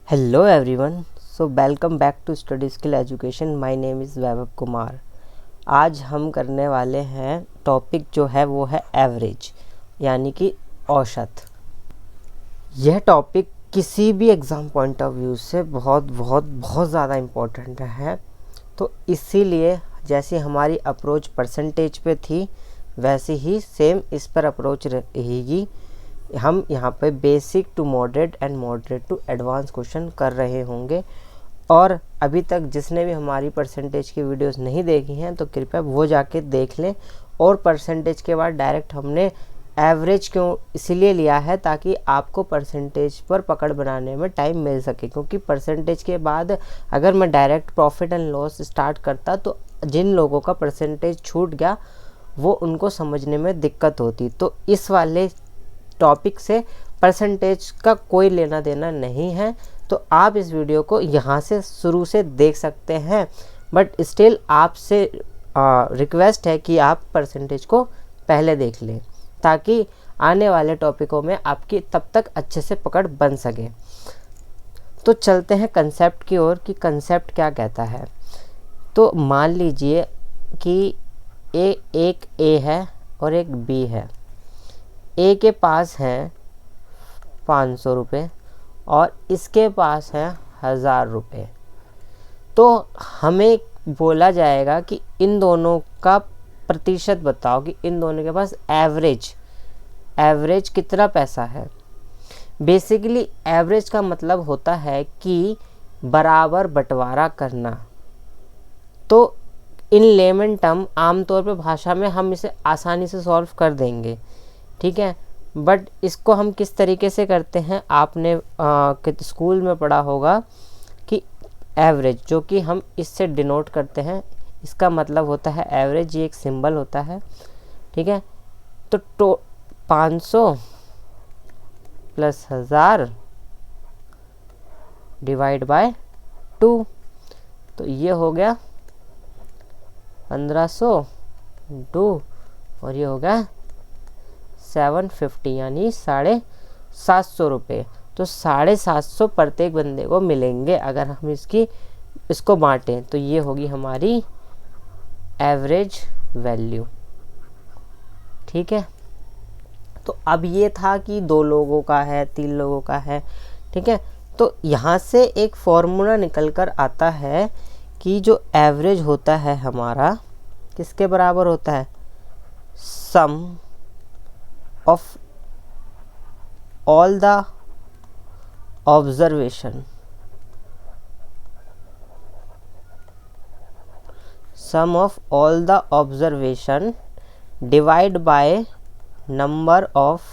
Hello everyone, so welcome back to study skill education. My name is Vaibhav Kumar. आज हम करने वाले हैं टॉपिक जो है वो है एवरेज, यानी कि औसत। यह टॉपिक किसी भी एग्ज़ाम पॉइंट ऑफ व्यू से बहुत ज़्यादा इम्पोर्टेंट है। तो इसीलिए जैसे हमारी अप्रोच परसेंटेज पे थी वैसे ही सेम इस पर अप्रोच रहेगी। हम यहाँ पे basic to moderate and moderate to advance question कर रहे होंगे। और अभी तक जिसने भी हमारी परसेंटेज की वीडियोस नहीं देखी हैं तो कृपया वो जाके देख लें। और परसेंटेज के बाद डायरेक्ट हमने एवरेज क्यों इसीलिए लिया है ताकि आपको परसेंटेज पर पकड़ बनाने में टाइम मिल सके, क्योंकि परसेंटेज के बाद अगर मैं direct profit and loss start करता तो जिन लोगों का परसेंटेज छूट गया वो उनको समझने में दिक्कत होती। तो इस वाले टॉपिक से परसेंटेज का कोई लेना देना नहीं है, तो आप इस वीडियो को यहाँ से शुरू से देख सकते हैं। बट स्टिल आपसे रिक्वेस्ट है कि आप परसेंटेज को पहले देख लें ताकि आने वाले टॉपिकों में आपकी तब तक अच्छे से पकड़ बन सके। तो चलते हैं कंसेप्ट की ओर कि कंसेप्ट क्या कहता है। तो मान लीजिए कि एक ए है और एक बी है। ए के पास है 500 रुपये और इसके पास है 1000 रुपये। तो हमें बोला जाएगा कि इन दोनों का प्रतिशत बताओ कि इन दोनों के पास एवरेज कितना पैसा है। बेसिकली एवरेज का मतलब होता है कि बराबर बंटवारा करना। तो इन लेमन टर्म आमतौर पे भाषा में हम इसे आसानी से सॉल्व कर देंगे, ठीक है। बट इसको हम किस तरीके से करते हैं आपने स्कूल में पढ़ा होगा कि एवरेज, जो कि हम इससे डिनोट करते हैं, इसका मतलब होता है एवरेज। ये एक सिंबल होता है, ठीक है। तो 500 प्लस 1000 डिवाइड बाय 2, तो ये हो गया 1500 2 और ये हो गया 750 यानी 750 रुपये। तो 750 प्रत्येक बंदे को मिलेंगे अगर हम इसको बांटें। तो ये होगी हमारी एवरेज वैल्यू, ठीक है। तो अब ये था कि 2 लोगों का है, 3 लोगों का है, ठीक है। तो यहाँ से एक फॉर्मूला निकल कर आता है कि जो एवरेज होता है हमारा किसके बराबर होता है, सम of all the observation, sum of all the observation divide by number of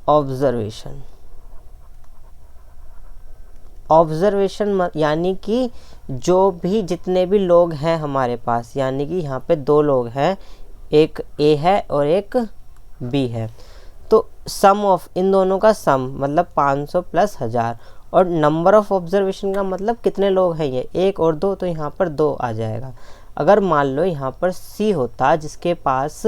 observation। Observation यानी कि जो भी जितने भी लोग हैं हमारे पास, यानी कि यहाँ पे 2 लोग हैं, एक ए है और एक बी है। तो सम ऑफ इन दोनों का सम मतलब 500 प्लस 1000, और नंबर ऑफ ऑब्जर्वेशन का मतलब कितने लोग हैं, ये 1 और 2, तो यहाँ पर 2 आ जाएगा। अगर मान लो यहाँ पर सी होता जिसके पास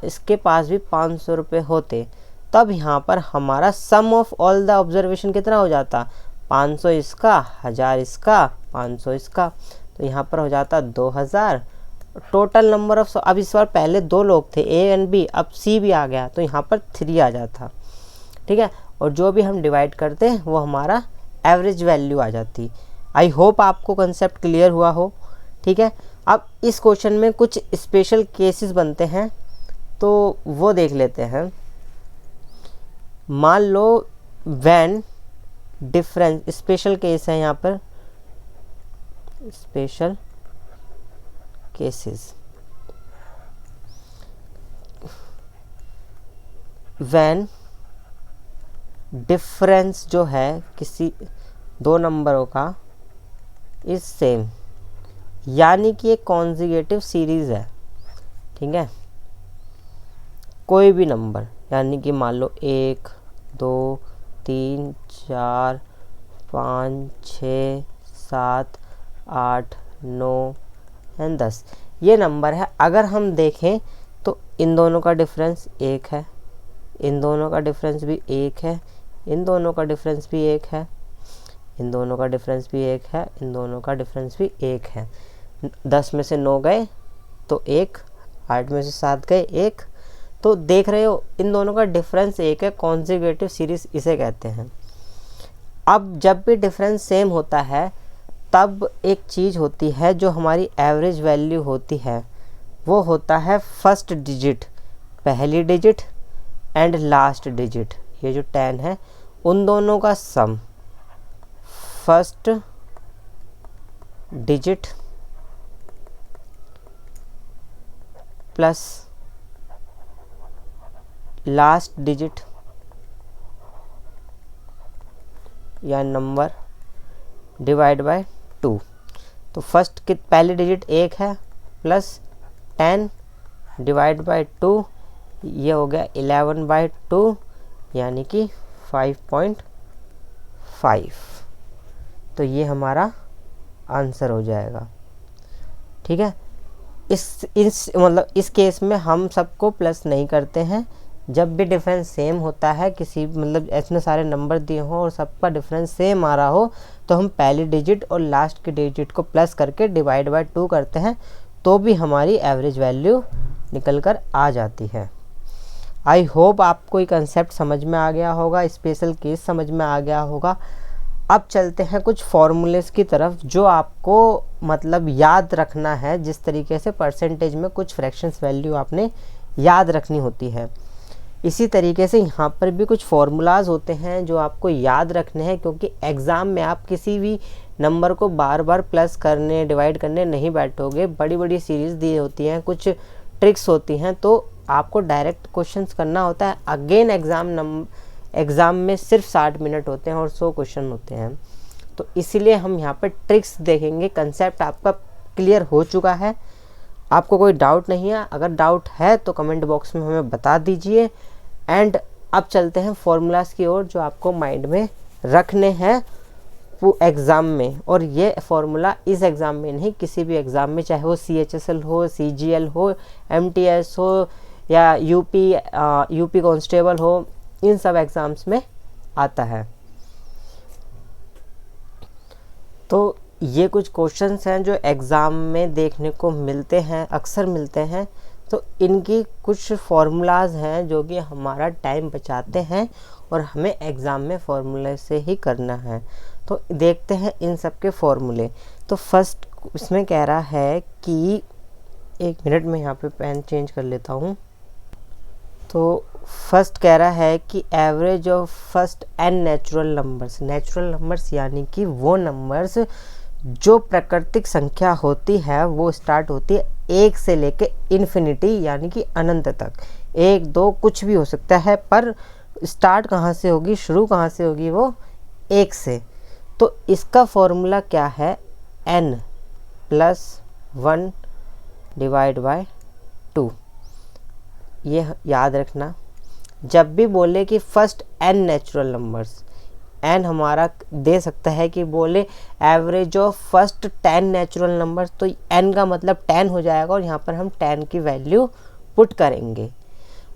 इसके पास भी 500 रुपये होते, तब यहाँ पर हमारा सम ऑफ ऑल द ऑब्जर्वेशन कितना हो जाता, 500 इसका, 1000 इसका, 500 इसका, तो यहाँ पर हो जाता 2000। टोटल नंबर ऑफ, अब इस बार पहले 2 लोग थे ए एंड बी, अब सी भी आ गया तो यहाँ पर 3 आ जाता, ठीक है। और जो भी हम डिवाइड करते हैं वो हमारा एवरेज वैल्यू आ जाती। आई होप आपको कंसेप्ट क्लियर हुआ हो, ठीक है। अब इस क्वेश्चन में कुछ स्पेशल केसेस बनते हैं तो वो देख लेते हैं। मान लो व्हेन डिफरेंस, स्पेशल केस है यहाँ पर, स्पेशल केसेस, व्हेन डिफरेंस जो है किसी 2 नंबरों का इज सेम, यानी कि एक कॉन्जिगेटिव सीरीज है, ठीक है। कोई भी नंबर, यानी कि मान लो 1 2 3 4 5 6 7 8 9 एंड 10 ये नंबर है। अगर हम देखें तो इन दोनों का डिफरेंस 1 है, इन दोनों का डिफरेंस भी 1 है, इन दोनों का डिफरेंस भी 1 है, इन दोनों का डिफरेंस भी 1 है, इन दोनों का डिफरेंस भी 1 है। 10 में से 9 गए तो 1, 8 में से 7 गए 1। तो देख रहे हो इन दोनों का डिफरेंस 1 है, कॉन्जिक्यूटिव सीरीज इसे कहते हैं। अब जब भी डिफरेंस सेम होता है तब एक चीज़ होती है जो हमारी एवरेज वैल्यू होती है, वो होता है फर्स्ट डिजिट, पहली डिजिट एंड लास्ट डिजिट। ये जो 10 है उन दोनों का sum, first digit plus last digit या नंबर डिवाइड बाय 2। तो फर्स्ट की पहली डिजिट 1 है प्लस 10 डिवाइड बाय 2, ये हो गया 11/2 यानी कि 5.5। तो ये हमारा आंसर हो जाएगा। ठीक है, इस मतलब इस केस में हम सबको प्लस नहीं करते हैं। जब भी डिफरेंस सेम होता है, किसी मतलब इतने सारे नंबर दिए हों और सबका डिफरेंस सेम आ रहा हो, तो हम पहली डिजिट और लास्ट की डिजिट को प्लस करके डिवाइड बाय 2 करते हैं, तो भी हमारी एवरेज वैल्यू निकल कर आ जाती है। आई होप आपको ये कंसेप्ट समझ में आ गया होगा, स्पेशल केस समझ में आ गया होगा। अब चलते हैं कुछ फॉर्मूलेस की तरफ जो आपको मतलब याद रखना है, जिस तरीके से परसेंटेज में कुछ फ्रैक्शंस वैल्यू आपने याद रखनी होती है। इसी तरीके से यहाँ पर भी कुछ फार्मूलाज होते हैं जो आपको याद रखने हैं, क्योंकि एग्ज़ाम में आप किसी भी नंबर को बार बार प्लस करने डिवाइड करने नहीं बैठोगे। बड़ी बड़ी सीरीज़ दी होती हैं, कुछ ट्रिक्स होती हैं, तो आपको डायरेक्ट क्वेश्चंस करना होता है। अगेन एग्ज़ाम में सिर्फ 60 मिनट होते हैं और 100 क्वेश्चन होते हैं, तो इसीलिए हम यहाँ पर ट्रिक्स देखेंगे। कंसेप्ट आपका क्लियर हो चुका है, आपको कोई डाउट नहीं है? अगर डाउट है तो कमेंट बॉक्स में हमें बता दीजिए। एंड अब चलते हैं फॉर्मूलाज की ओर जो आपको माइंड में रखने हैं एग्ज़ाम में। और ये फार्मूला इस एग्ज़ाम में नहीं, किसी भी एग्ज़ाम में, चाहे वो CHSL हो, CGL हो, MTS हो या यूपी कांस्टेबल हो, इन सब एग्ज़ाम्स में आता है। तो ये कुछ क्वेश्चंस हैं जो एग्ज़ाम में देखने को मिलते हैं, अक्सर मिलते हैं। तो इनकी कुछ फार्मूलाज हैं जो कि हमारा टाइम बचाते हैं और हमें एग्ज़ाम में फार्मूले से ही करना है। तो देखते हैं इन सब के फार्मूले। तो फर्स्ट इसमें कह रहा है कि, एक मिनट में यहाँ पे पेन चेंज कर लेता हूँ। तो फर्स्ट कह रहा है कि average of first n natural numbers. Natural numbers यानी कि वो नंबर्स जो प्राकृतिक संख्या होती है, वो स्टार्ट होती है 1 से लेके इन्फिनिटी यानी कि अनंत तक। 1, 2 कुछ भी हो सकता है, पर स्टार्ट कहाँ से होगी, शुरू कहाँ से होगी, वो 1 से। तो इसका फॉर्मूला क्या है, n + 1 डिवाइड बाय 2। ये याद रखना, जब भी बोले कि first n natural numbers, n हमारा दे सकता है कि बोले average of first 10 natural numbers, तो n का मतलब 10 हो जाएगा और यहाँ पर हम 10 की वैल्यू पुट करेंगे।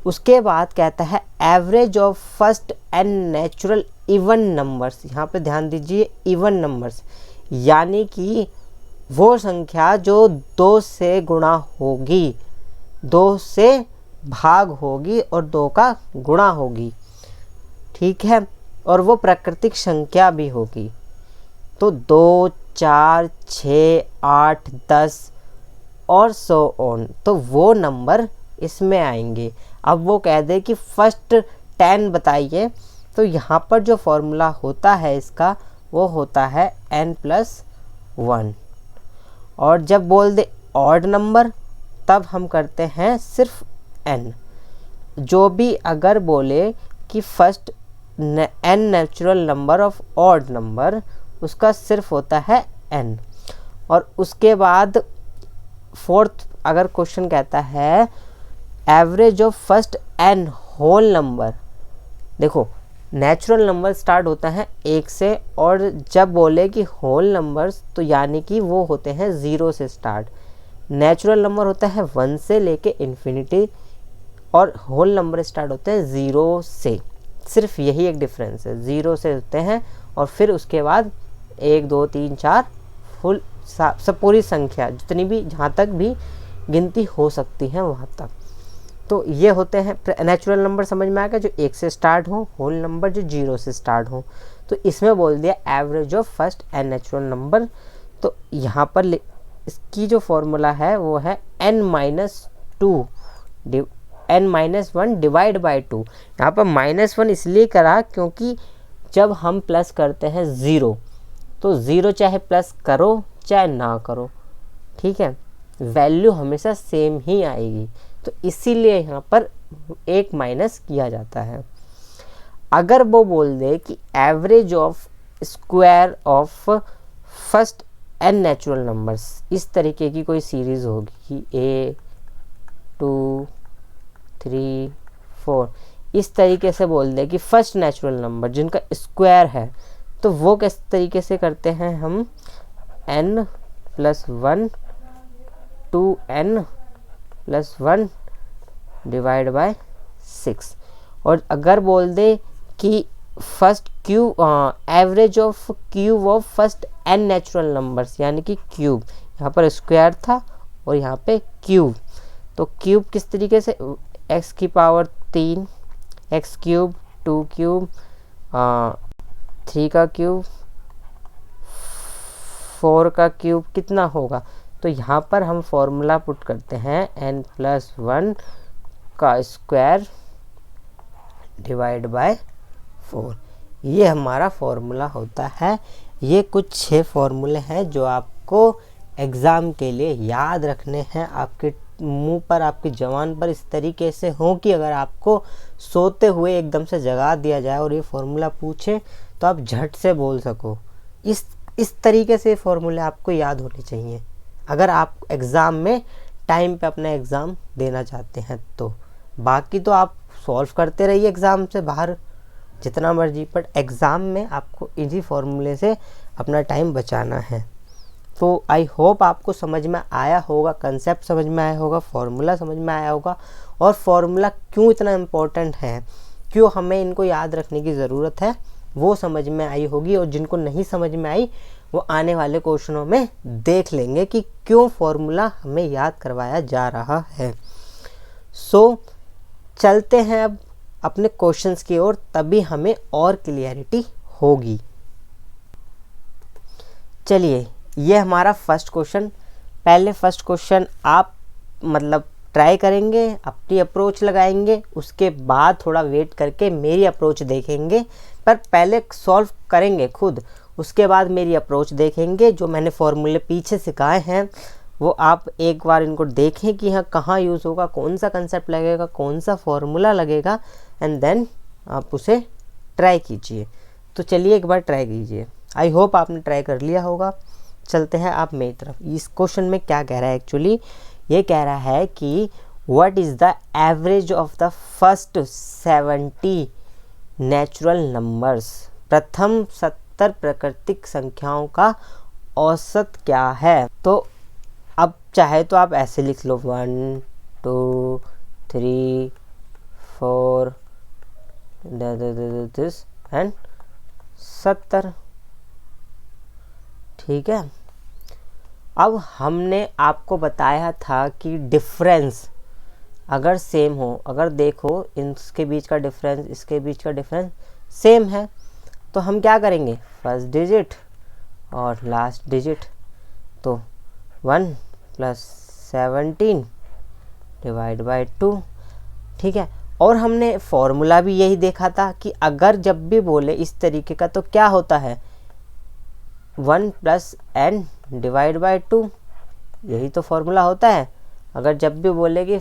उसके बाद कहता है average of first n natural even numbers. यहाँ पे ध्यान दीजिए, इवन नंबर्स यानी कि वो संख्या जो 2 से गुणा होगी, 2 से भाग होगी और 2 का गुणा होगी, ठीक है, और वो प्राकृतिक संख्या भी होगी। तो 2, 4, 6, 8, 10 और सो ऑन, तो वो नंबर इसमें आएंगे। अब वो कह दे कि फर्स्ट 10 बताइए, तो यहाँ पर जो फॉर्मूला होता है इसका, वो होता है n + 1। और जब बोल दे ऑड नंबर, तब हम करते हैं सिर्फ n। जो भी अगर बोले कि first n natural number of odd number, उसका सिर्फ होता है n। और उसके बाद फोर्थ अगर क्वेश्चन कहता है average of first n whole number. देखो नेचुरल नंबर स्टार्ट होता है 1 से, और जब बोले कि होल नंबर्स, तो यानी कि वो होते हैं 0 से स्टार्ट। नेचुरल नंबर होता है 1 से लेके इन्फिनिटी, और होल नंबर स्टार्ट होते हैं 0 से। सिर्फ यही एक डिफरेंस है, 0 से होते हैं और फिर उसके बाद 1 2 3 4 फुल सब पूरी संख्या जितनी भी जहाँ तक भी गिनती हो सकती है वहाँ तक। तो ये होते हैं नेचुरल नंबर, समझ में आ गया, जो 1 से स्टार्ट हो, होल नंबर जो 0 से स्टार्ट हो। तो इसमें बोल दिया average of first n natural number. तो यहाँ पर इसकी जो फॉर्मूला है वो है n-2 n-1 डिवाइड बाई 2। यहाँ पर -1 इसलिए करा क्योंकि जब हम प्लस करते हैं 0 तो 0 चाहे प्लस करो चाहे ना करो, ठीक है, वैल्यू हमेशा सेम ही आएगी। तो इसीलिए यहाँ पर एक माइनस किया जाता है। अगर वो बोल दे कि average of square of first n natural numbers, इस तरीके की कोई सीरीज होगी कि 2 3 4, इस तरीके से बोल दे कि फर्स्ट नेचुरल नंबर जिनका स्क्वायर है, तो वो किस तरीके से करते हैं हम, n+1 2n+1 डिवाइड बाय 6। और अगर बोल दे कि first average of cube of first n natural numbers, यानी कि क्यूब, यहाँ पर स्क्वायर था और यहाँ पे क्यूब, तो क्यूब किस तरीके से, x की पावर 3, x क्यूब, 2 क्यूब, 3 का क्यूब, 4 का क्यूब कितना होगा। तो यहाँ पर हम फॉर्मूला पुट करते हैं n+1 का स्क्वायर डिवाइड बाय 4, ये हमारा फॉर्मूला होता है। ये कुछ 6 फॉर्मूले हैं जो आपको एग्ज़ाम के लिए याद रखने हैं, आपके मुंह पर, आपकी ज़बान पर इस तरीके से हो कि अगर आपको सोते हुए एकदम से जगा दिया जाए और ये फॉर्मूला पूछे तो आप झट से बोल सको। इस तरीके से फॉर्मूले आपको याद होने चाहिए अगर आप एग्ज़ाम में टाइम पे अपना एग्ज़ाम देना चाहते हैं। तो बाकी तो आप सॉल्व करते रहिए एग्ज़ाम से बाहर जितना मर्जी, बट एग्ज़ाम में आपको इसी फॉर्मूले से अपना टाइम बचाना है। तो आई होप आपको समझ में आया होगा, कंसेप्ट समझ में आया होगा, फॉर्मूला समझ में आया होगा, और फॉर्मूला क्यों इतना इम्पोर्टेंट है, क्यों हमें इनको याद रखने की ज़रूरत है, वो समझ में आई होगी। और जिनको नहीं समझ में आई वो आने वाले क्वेश्चनों में देख लेंगे कि क्यों फॉर्मूला हमें याद करवाया जा रहा है। सो चलते हैं अब अपने क्वेश्चंस की ओर, तभी हमें और क्लियरिटी होगी। चलिए, ये हमारा फर्स्ट क्वेश्चन। पहले फर्स्ट क्वेश्चन आप मतलब ट्राई करेंगे, अपनी अप्रोच लगाएंगे, उसके बाद थोड़ा वेट करके मेरी अप्रोच देखेंगे, पर पहले सॉल्व करेंगे खुद, उसके बाद मेरी अप्रोच देखेंगे। जो मैंने फॉर्मूले पीछे सिखाए हैं वो आप एक बार इनको देखें कि हाँ कहाँ यूज़ होगा, कौन सा कंसेप्ट लगेगा, कौन सा फॉर्मूला लगेगा, एंड देन आप उसे ट्राई कीजिए। तो चलिए एक बार ट्राई कीजिए। आई होप आपने ट्राई कर लिया होगा। चलते हैं आप मेरी तरफ। इस क्वेश्चन में क्या कह रहा है, एक्चुअली ये कह रहा है कि what is the average of the first 70 natural numbers, प्रथम 70 प्राकृतिक संख्याओं का औसत क्या है। तो अब चाहे तो आप ऐसे लिख लो 1 2 3 4 दिस एंड 70, ठीक है। अब हमने आपको बताया था कि डिफरेंस अगर सेम हो, अगर देखो इनके बीच का डिफरेंस, इसके बीच का डिफरेंस सेम है, तो हम क्या करेंगे, फर्स्ट डिजिट और लास्ट डिजिट, तो 1 + 17 डिवाइड बाय 2, ठीक है। और हमने फॉर्मूला भी यही देखा था कि अगर जब भी बोले इस तरीके का तो क्या होता है, 1 + n डिवाइड बाय 2, यही तो फॉर्मूला होता है। अगर जब भी बोले कि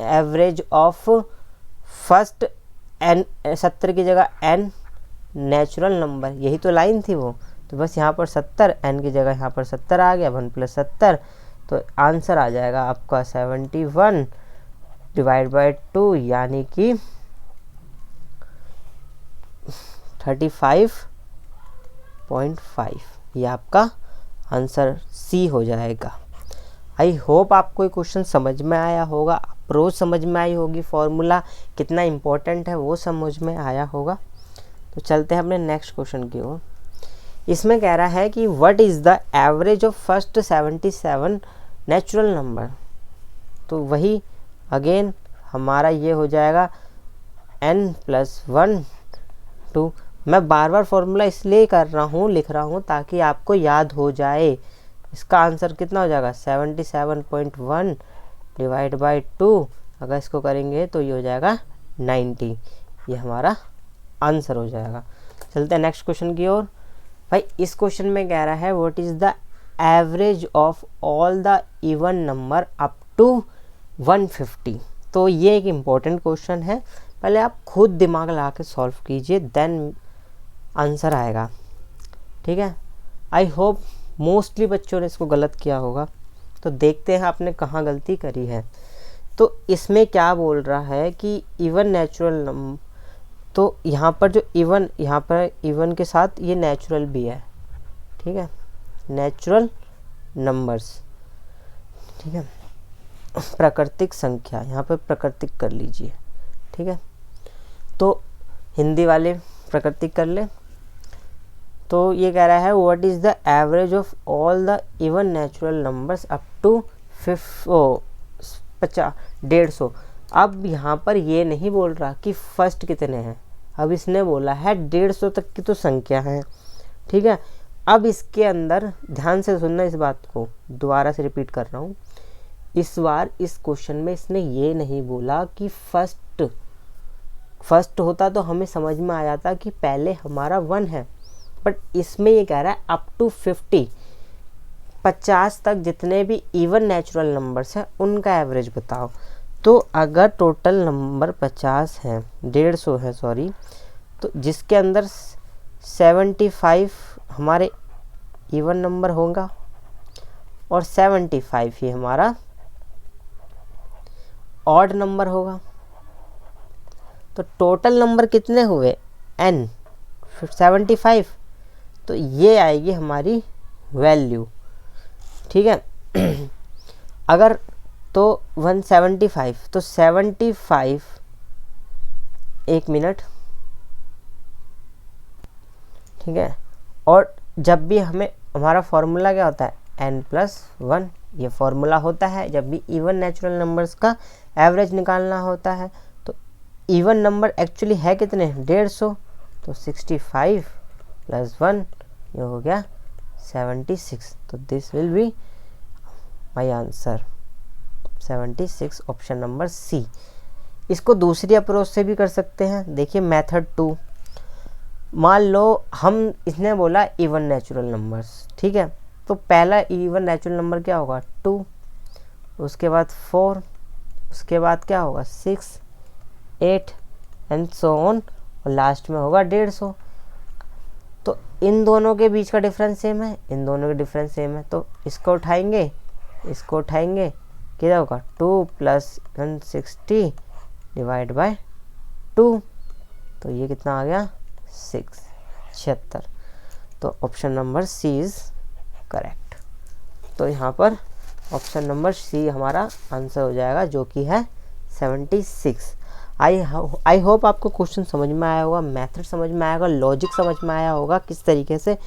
एवरेज ऑफ फर्स्ट n 70 की जगह n नेचुरल नंबर, यही तो लाइन थी वो, तो बस यहाँ पर 70, n की जगह यहाँ पर 70 आ गया, 1 + 70, तो आंसर आ जाएगा आपका 71 डिवाइड बाय 2, यानी कि 35.5, ये आपका आंसर सी हो जाएगा। आई होप आपको ये क्वेश्चन समझ में आया होगा, अप्रोच समझ में आई होगी, फॉर्मूला कितना इम्पोर्टेंट है वो समझ में आया होगा। तो चलते हैं अपने नेक्स्ट क्वेश्चन की ओर। इसमें कह रहा है कि what is the average of first 77 natural number. तो वही अगेन हमारा ये हो जाएगा n+1 2। मैं बार बार फॉर्मूला इसलिए कर रहा हूँ, लिख रहा हूँ ताकि आपको याद हो जाए। इसका आंसर कितना हो जाएगा 77.1 डिवाइड बाई 2। अगर इसको करेंगे तो ये हो जाएगा 90। ये हमारा आंसर हो जाएगा। चलते हैं नेक्स्ट क्वेश्चन की ओर। भाई इस क्वेश्चन में कह रहा है what is the average of all the even number up to 150। तो ये एक इम्पॉर्टेंट क्वेश्चन है, पहले आप खुद दिमाग लगा के सॉल्व कीजिए, देन आंसर आएगा। ठीक है, आई होप मोस्टली बच्चों ने इसको गलत किया होगा। तो देखते हैं आपने कहाँ गलती करी है। तो इसमें क्या बोल रहा है कि इवन नेचुरल नंबर, तो यहाँ पर जो इवन, यहाँ पर इवन के साथ ये नेचुरल भी है। ठीक है, नेचुरल नंबर्स, ठीक है, प्राकृतिक संख्या, यहाँ पर प्राकृतिक कर लीजिए। ठीक है, तो हिंदी वाले प्राकृतिक कर ले। तो ये कह रहा है what is the average of all the even natural numbers up to 150। अब यहाँ पर ये नहीं बोल रहा कि फर्स्ट कितने हैं, अब इसने बोला है 150 तक की तो संख्या है। ठीक है, अब इसके अंदर ध्यान से सुनना, इस बात को दोबारा से रिपीट कर रहा हूँ। इस बार इस क्वेश्चन में इसने ये नहीं बोला कि फर्स्ट होता तो हमें समझ में आ जाता कि पहले हमारा 1 है, बट इसमें ये कह रहा है अप टू 50 तक जितने भी इवन नेचुरल नंबर्स हैं उनका एवरेज बताओ। तो अगर टोटल नंबर 50 हैं, 150 है सॉरी, तो जिसके अंदर 75 हमारे इवन नंबर होगा और 75 ही हमारा ऑड नंबर होगा। तो टोटल नंबर कितने हुए n 75। तो ये आएगी हमारी वैल्यू। ठीक है, अगर तो 175 तो 75, एक मिनट, ठीक है। और जब भी हमें, हमारा फॉर्मूला क्या होता है n+1, ये फॉर्मूला होता है जब भी इवन नेचुरल नंबर्स का एवरेज निकालना होता है। तो इवन नंबर एक्चुअली है कितने 150, तो 65 + 1 ये हो गया 76। तो this will be my answer 76, option number C. इसको दूसरी अप्रोच से भी कर सकते हैं। देखिए मेथड 2, मान लो हम, इसने बोला इवन नेचुरल नंबर्स, ठीक है, तो पहला इवन नेचुरल नंबर क्या होगा 2, उसके बाद 4, उसके बाद क्या होगा 6, 8 एंड सो ऑन, और लास्ट में होगा 150। तो इन दोनों के बीच का डिफरेंस सेम है, इन दोनों के डिफरेंस सेम है, तो इसको उठाएंगे, इसको उठाएंगे, क्या होगा 2 + 160 डिवाइड बाय 2। तो ये कितना आ गया 76। तो option number C is correct. तो यहाँ पर ऑप्शन नंबर सी हमारा आंसर हो जाएगा, जो कि है 76। आई होप आपको क्वेश्चन समझ में आया होगा, मेथड समझ में आया होगा, लॉजिक समझ में आया होगा, किस तरीके से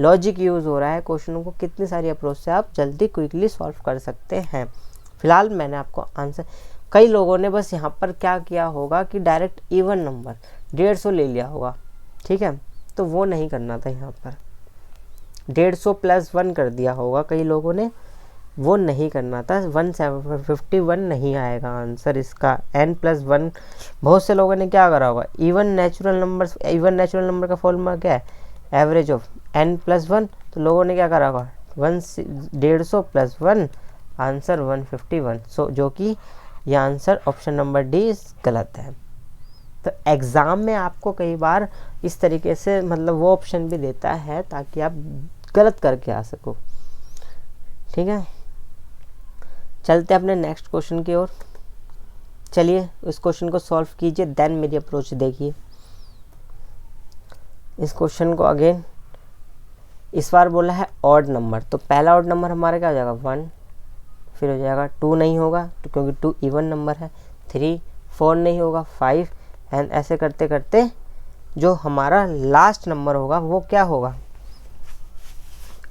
लॉजिक यूज़ हो रहा है क्वेश्चनों को, कितनी सारी अप्रोच से आप जल्दी क्विकली सॉल्व कर सकते हैं। फिलहाल मैंने आपको आंसर, कई लोगों ने बस यहाँ पर क्या किया होगा कि डायरेक्ट इवन नंबर 150 ले लिया होगा, ठीक है, तो वो नहीं करना था। यहाँ पर 150 + 1 कर दिया होगा कई लोगों ने, वो नहीं करना था। 151 नहीं आएगा आंसर इसका, n+1। बहुत से लोगों ने क्या करा होगा, इवन नेचुरल नंबर का फॉर्मूला क्या है एवरेज ऑफ n+1, तो लोगों ने क्या करा होगा 150 + 1, आंसर 151। सो जो कि ये आंसर ऑप्शन नंबर डी गलत है। तो एग्ज़ाम में आपको कई बार इस तरीके से मतलब वो ऑप्शन भी देता है ताकि आप गलत करके आ सको। ठीक है, चलते अपने नेक्स्ट क्वेश्चन की ओर। चलिए इस क्वेश्चन को सॉल्व कीजिए, देन मेरी अप्रोच देखिए। इस क्वेश्चन को अगेन इस बार बोला है ऑड नंबर, तो पहला ऑड नंबर हमारा क्या हो जाएगा 1, फिर हो जाएगा 2 नहीं होगा तो क्योंकि 2 इवन नंबर है, 3, 4 नहीं होगा, 5 एंड ऐसे करते करते जो हमारा लास्ट नंबर होगा वो क्या होगा,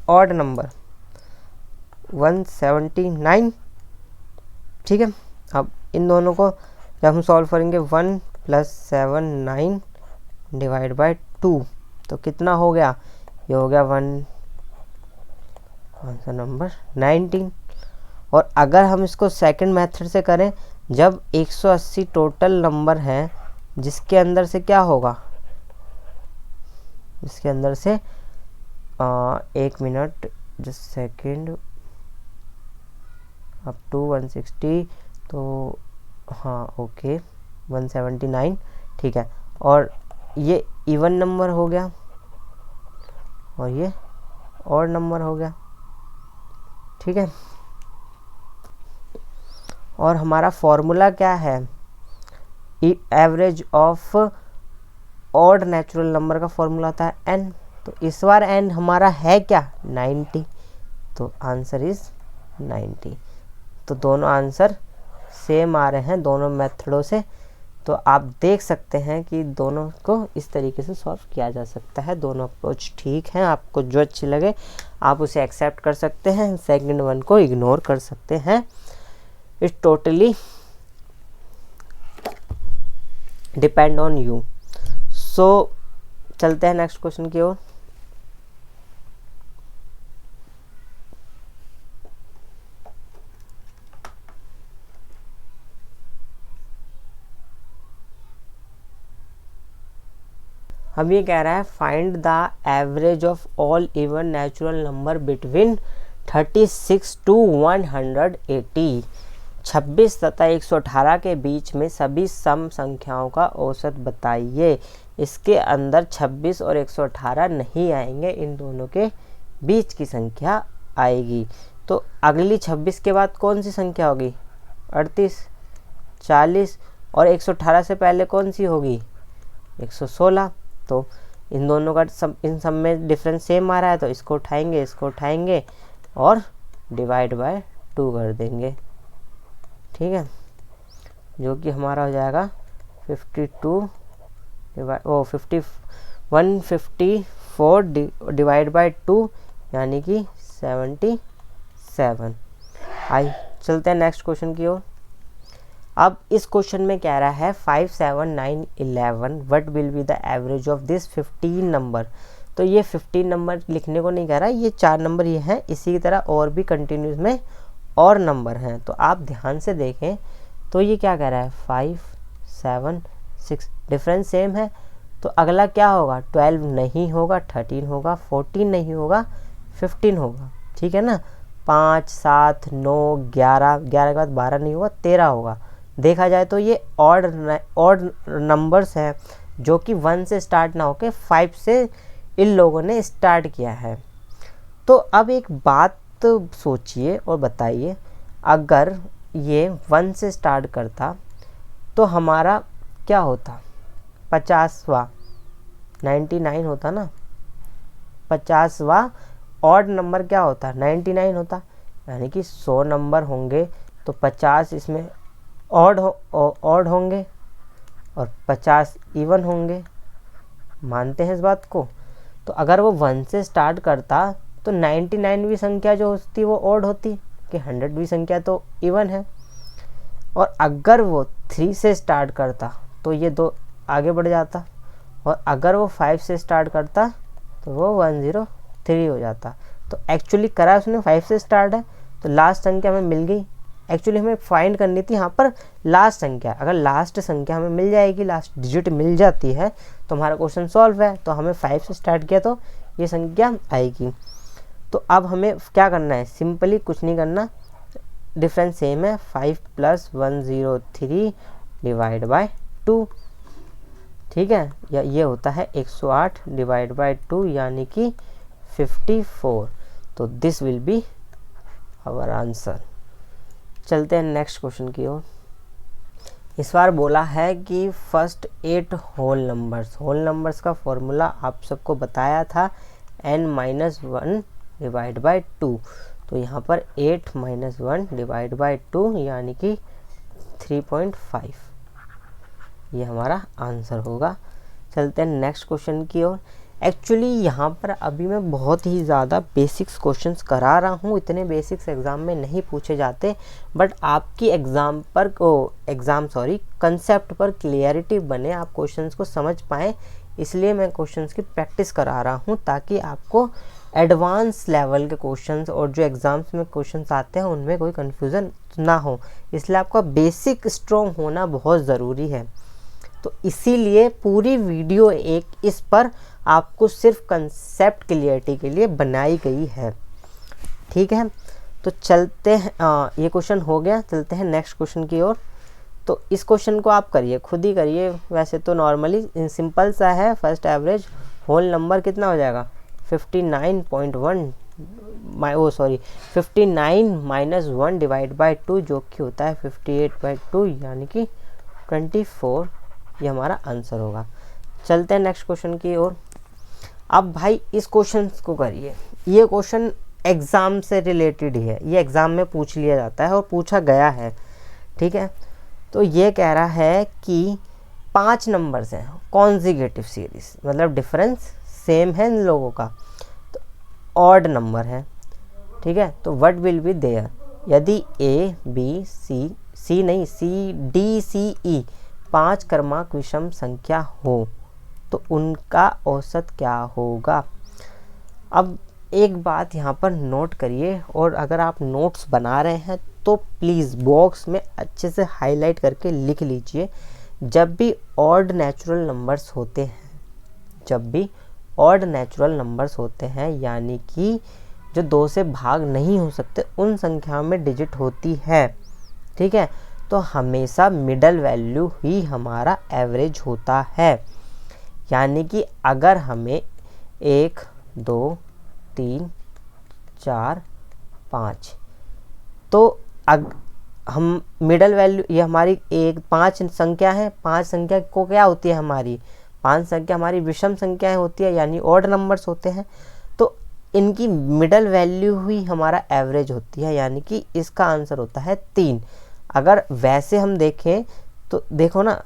ऑड नंबर 179। ठीक है, अब इन दोनों को जब हम सॉल्व करेंगे 1 + 7 9 डिवाइड बाय 2 तो कितना हो गया, ये हो गया कौन सा नंबर 19। और अगर हम इसको सेकंड मेथड से करें, जब 180 टोटल नंबर हैं जिसके अंदर से क्या होगा, इसके अंदर से 1 minute just second up to 160 तो हाँ ओके 179 ठीक है। और ये इवन नंबर हो गया और ये ऑड नंबर हो गया। ठीक है, और हमारा फॉर्मूला क्या है, average of odd natural number का फॉर्मूला होता है n। तो इस बार n हमारा है क्या 90, तो आंसर इज 90। तो दोनों आंसर सेम आ रहे हैं दोनों मेथडों से। तो आप देख सकते हैं कि दोनों को इस तरीके से सॉल्व किया जा सकता है। दोनों अप्रोच ठीक हैं, आपको जो अच्छी लगे आप उसे एक्सेप्ट कर सकते हैं, सेकंड वन को इग्नोर कर सकते हैं। It's totally depend on you. So चलते हैं नेक्स्ट क्वेश्चन की ओर। हम ये कह रहा है find the average of all even natural number between 36 to 180। 26 तथा 118 के बीच में सभी सम संख्याओं का औसत बताइए। इसके अंदर 26 और 118 नहीं आएंगे, इन दोनों के बीच की संख्या आएगी। तो अगली 26 के बाद कौन सी संख्या होगी, 38, 40 और 118 से पहले कौन सी होगी 116। तो इन दोनों का इन सब में डिफरेंस सेम आ रहा है, तो इसको उठाएंगे और डिवाइड बाय 2 कर देंगे। ठीक है, जो कि हमारा हो जाएगा 154 डिवाइड बाय 2 यानी कि 77। आइए चलते हैं नेक्स्ट क्वेश्चन की ओर। अब इस क्वेश्चन में कह रहा है 5, 7, 9, 11 what will be the average of this 15 number. तो ये 15 नंबर लिखने को नहीं कह रहा, ये 4 नंबर ये हैं, इसी की तरह और भी कंटिन्यूस में और नंबर हैं। तो आप ध्यान से देखें तो ये क्या कह रहा है 5, 7, 6 डिफरेंस सेम है। तो अगला क्या होगा 12 नहीं होगा, 13 होगा, 14 नहीं होगा, 15 होगा। ठीक है ना, 5, 7, 9, 11 के बाद 12 नहीं होगा, 13 होगा। देखा जाए तो ये ऑड नंबर्स हैं जो कि 1 से स्टार्ट ना होके 5 से इन लोगों ने स्टार्ट किया है। तो अब एक बात सोचिए और बताइए, अगर ये 1 से स्टार्ट करता तो हमारा क्या होता 50वां 99 होता ना, 50वां ऑड नंबर क्या होता 99 होता। यानी कि 100 नंबर होंगे तो 50 इसमें ऑड होंगे और 50 इवन होंगे। मानते हैं इस बात को। तो अगर वो 1 से स्टार्ट करता तो 99वीं संख्या जो होती वो ऑड होती, कि 100वीं संख्या तो इवन है। और अगर वो 3 से स्टार्ट करता तो ये 2 आगे बढ़ जाता, और अगर वो 5 से स्टार्ट करता तो वो 103 हो जाता। तो एक्चुअली करा उसने 5 से स्टार्ट है, तो लास्ट संख्या हमें मिल गई। एक्चुअली हमें फाइंड करनी थी यहाँ पर लास्ट संख्या। अगर लास्ट संख्या हमें मिल जाएगी, लास्ट डिजिट मिल जाती है तो हमारा क्वेश्चन सॉल्व है। तो हमें 5 से स्टार्ट किया तो ये संख्या आएगी। तो अब हमें क्या करना है, सिंपली कुछ नहीं करना, डिफरेंस सेम है, 5 + 103 डिवाइड बाय 2। ठीक है, या ये होता है 108 डिवाइड बाय 2 यानी कि 54। तो this will be our answer. चलते हैं नेक्स्ट क्वेश्चन की ओर। इस बार बोला है कि फर्स्ट 8 होल नंबर्स का फॉर्मूला आप सबको बताया था n - 1 डिवाइड बाय 2। तो यहाँ पर 8 - 1 डिवाइड बाई 2 यानी कि 3.5, ये हमारा आंसर होगा। चलते हैं नेक्स्ट क्वेश्चन की ओर। एक्चुअली यहाँ पर अभी मैं बहुत ही ज़्यादा बेसिक्स क्वेश्चंस करा रहा हूँ, इतने बेसिक्स एग्ज़ाम में नहीं पूछे जाते, बट आपकी कंसेप्ट पर क्लियरिटी बने, आप क्वेश्चंस को समझ पाएँ, इसलिए मैं क्वेश्चंस की प्रैक्टिस करा रहा हूँ, ताकि आपको एडवांस लेवल के क्वेश्चंस और जो एग्ज़ाम्स में क्वेश्चंस आते हैं उनमें कोई कन्फ्यूज़न ना हो। इसलिए आपका बेसिक स्ट्रॉन्ग होना बहुत ज़रूरी है। तो इसीलिए पूरी वीडियो एक इस पर आपको सिर्फ कंसेप्ट क्लियरिटी के लिए बनाई गई है, ठीक है। तो चलते हैं, ये क्वेश्चन हो गया, चलते हैं नेक्स्ट क्वेश्चन की ओर। तो इस क्वेश्चन को आप करिए, खुद ही करिए, वैसे तो नॉर्मली सिंपल सा है। फर्स्ट एवरेज होल नंबर कितना हो जाएगा, 59 - 1 डिवाइड बाई 2 जो कि होता है 58/2 यानी कि 24, ये हमारा आंसर होगा। चलते हैं नेक्स्ट क्वेश्चन की ओर। अब भाई इस क्वेश्चन को करिए, ये क्वेश्चन एग्ज़ाम से रिलेटेड ही है, ये एग्ज़ाम में पूछ लिया जाता है और पूछा गया है, ठीक है। तो ये कह रहा है कि 5 नंबर्स हैं कॉन्जिगेटिव सीरीज, मतलब डिफरेंस सेम है इन लोगों का, तो ऑड नंबर है, ठीक है। तो व्हाट विल बी देयर यदि A B C D C E 5 क्रमांक विषम संख्या हो तो उनका औसत क्या होगा। अब एक बात यहाँ पर नोट करिए, और अगर आप नोट्स बना रहे हैं तो प्लीज़ बॉक्स में अच्छे से हाईलाइट करके लिख लीजिए। जब भी ऑड नेचुरल नंबर्स होते हैं यानी कि जो 2 से भाग नहीं हो सकते, उन संख्याओं में डिजिट होती है, ठीक है, तो हमेशा मिडल वैल्यू ही हमारा एवरेज होता है। यानी कि अगर हमें 1 2 3 4 5, तो हम मिडल वैल्यू, ये हमारी 5 संख्या है, 5 संख्या को क्या होती है हमारी, 5 संख्या हमारी विषम संख्याएं होती है, यानी ऑड नंबर्स होते हैं, तो इनकी मिडल वैल्यू ही हमारा एवरेज होती है, यानी कि इसका आंसर होता है 3। अगर वैसे हम देखें तो देखो ना,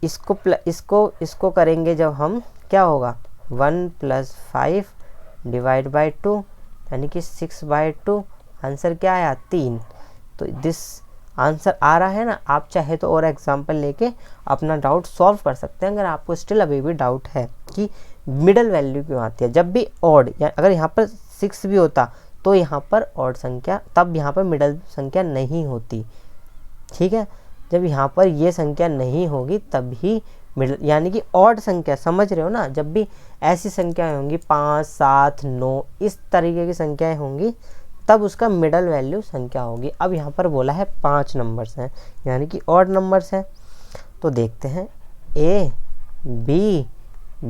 इसको करेंगे जब हम, क्या होगा, 1 + 5 डिवाइड बाई 2 यानी कि 6/2, आंसर क्या आया, 3। तो दिस आंसर आ रहा है ना। आप चाहे तो और एग्जांपल लेके अपना डाउट सॉल्व कर सकते हैं, अगर आपको स्टिल अभी भी डाउट है कि मिडल वैल्यू क्यों आती है। जब भी ऑड, या अगर यहाँ पर 6 भी होता तो यहाँ पर ऑड संख्या, तब यहाँ पर मिडल संख्या नहीं होती, ठीक है। जब यहाँ पर ये संख्या नहीं होगी तब ही मिडल, यानी कि ऑड संख्या, समझ रहे हो ना, जब भी ऐसी संख्याएं होंगी 5 7 9 इस तरीके की संख्याएं होंगी तब उसका मिडल वैल्यू संख्या होगी। अब यहाँ पर बोला है 5 नंबर्स हैं यानी कि ऑड नंबर्स हैं, तो देखते हैं A B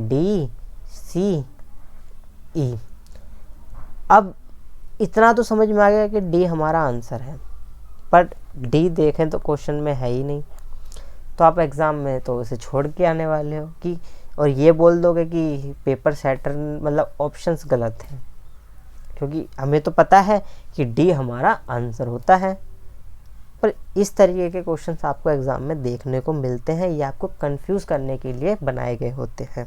D C E। अब इतना तो समझ में आ गया कि D हमारा आंसर है, पर D देखें तो क्वेश्चन में है ही नहीं, तो आप एग्ज़ाम में तो उसे छोड़ के आने वाले हो कि, और ये बोल दोगे कि पेपर सेटर, मतलब ऑप्शंस गलत हैं, क्योंकि हमें तो पता है कि D हमारा आंसर होता है। पर इस तरीके के क्वेश्चंस आपको एग्ज़ाम में देखने को मिलते हैं, ये आपको कंफ्यूज करने के लिए बनाए गए होते हैं।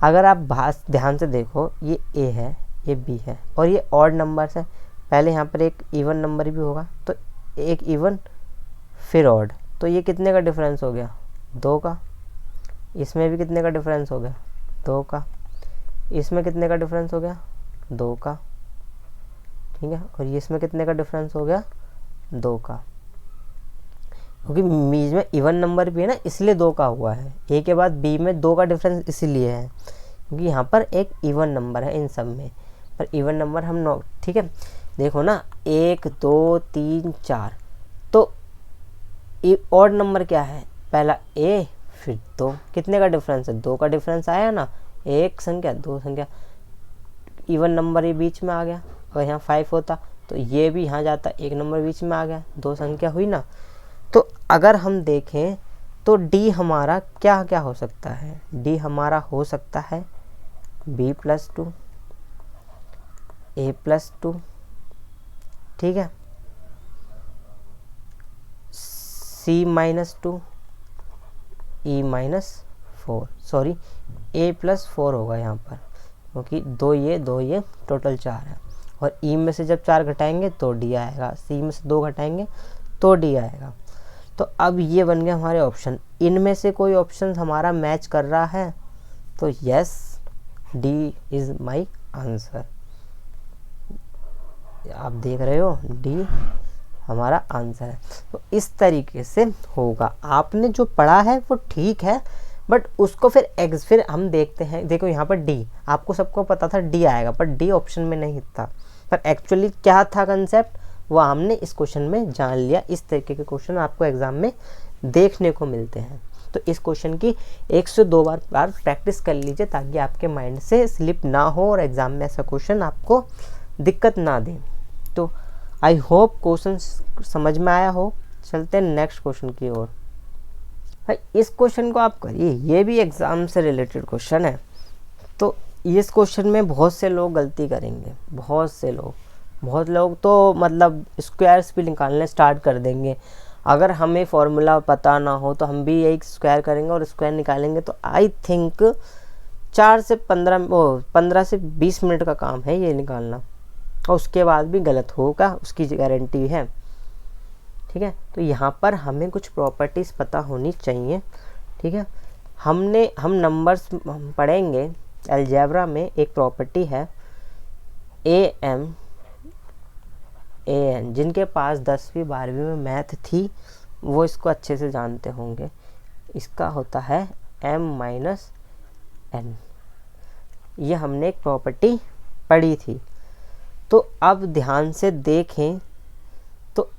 अगर आप ध्यान से देखो, ये A है, ये B है, और ये ऑड नंबर्स है, पहले यहाँ पर एक इवन नंबर भी होगा, तो एक इवन फिर ऑड, तो ये कितने का डिफरेंस हो गया, 2 का। इसमें भी कितने का डिफरेंस हो गया, 2 का। इसमें कितने का डिफरेंस हो गया, 2 का, ठीक है। और ये इसमें कितने का डिफरेंस हो गया, 2 का, क्योंकि बीच में इवन नंबर भी है ना, इसलिए 2 का हुआ है। ए के बाद बी में 2 का डिफरेंस इसीलिए है क्योंकि यहाँ पर एक इवन नंबर है इन सब में, पर इवन नंबर हम नौ, ठीक है। देखो ना, 1 2 3 4, तो ऑड नंबर क्या है, पहला A फिर 2, कितने का डिफरेंस है, 2 का डिफरेंस आया ना, एक संख्या 2 संख्या, इवन नंबर ये बीच में आ गया। और यहाँ 5 होता तो ये भी यहाँ जाता, एक नंबर बीच में आ गया, 2 संख्या हुई ना। तो अगर हम देखें तो D हमारा क्या क्या हो सकता है, D हमारा हो सकता है B + 2, A + 2, ठीक है, c minus 2 e minus 4, sorry a plus 4 होगा यहाँ पर, क्योंकि दो ये टोटल 4 है, और e में से जब 4 घटाएंगे तो d आएगा, c में से 2 घटाएंगे तो d आएगा। तो अब ये बन गया हमारे ऑप्शन। इनमें से कोई ऑप्शन हमारा मैच कर रहा है तो yes, D is my answer. आप देख रहे हो, डी हमारा आंसर है। तो इस तरीके से होगा। आपने जो पढ़ा है वो ठीक है, बट उसको फिर हम देखते हैं। देखो यहाँ पर डी, आपको सबको पता था डी आएगा, पर डी ऑप्शन में नहीं था। पर एक्चुअली क्या था कंसेप्ट, वो हमने इस क्वेश्चन में जान लिया। इस तरीके के क्वेश्चन आपको एग्जाम में देखने को मिलते हैं। तो इस क्वेश्चन की 1 से 2 बार प्रैक्टिस कर लीजिए, ताकि आपके माइंड से स्लिप ना हो और एग्ज़ाम में ऐसा क्वेश्चन आपको दिक्कत ना दे। तो आई होप क्वेश्चन समझ में आया हो। चलते हैं नेक्स्ट क्वेश्चन की ओर। भाई इस क्वेश्चन को आप करिए, ये भी एग्ज़ाम से रिलेटेड क्वेश्चन है। तो इस क्वेश्चन में बहुत से लोग गलती करेंगे, बहुत लोग तो मतलब स्क्वायर्स भी निकालने स्टार्ट कर देंगे। अगर हमें फॉर्मूला पता ना हो तो हम भी यही स्क्वायर करेंगे और स्क्वायर निकालेंगे। तो आई थिंक 15 से 20 मिनट का काम है ये निकालना, और उसके बाद भी गलत होगा, उसकी गारंटी है। ठीक है, तो यहाँ पर हमें कुछ प्रॉपर्टीज़ पता होनी चाहिए। ठीक है, हम नंबर्स पढ़ेंगे। अलजेब्रा में एक प्रॉपर्टी है AM AN, जिनके पास 10वीं 12वीं में मैथ थी वो इसको अच्छे से जानते होंगे। इसका होता है M-N। ये हमने एक प्रॉपर्टी पढ़ी थी। तो अब ध्यान से देखें तो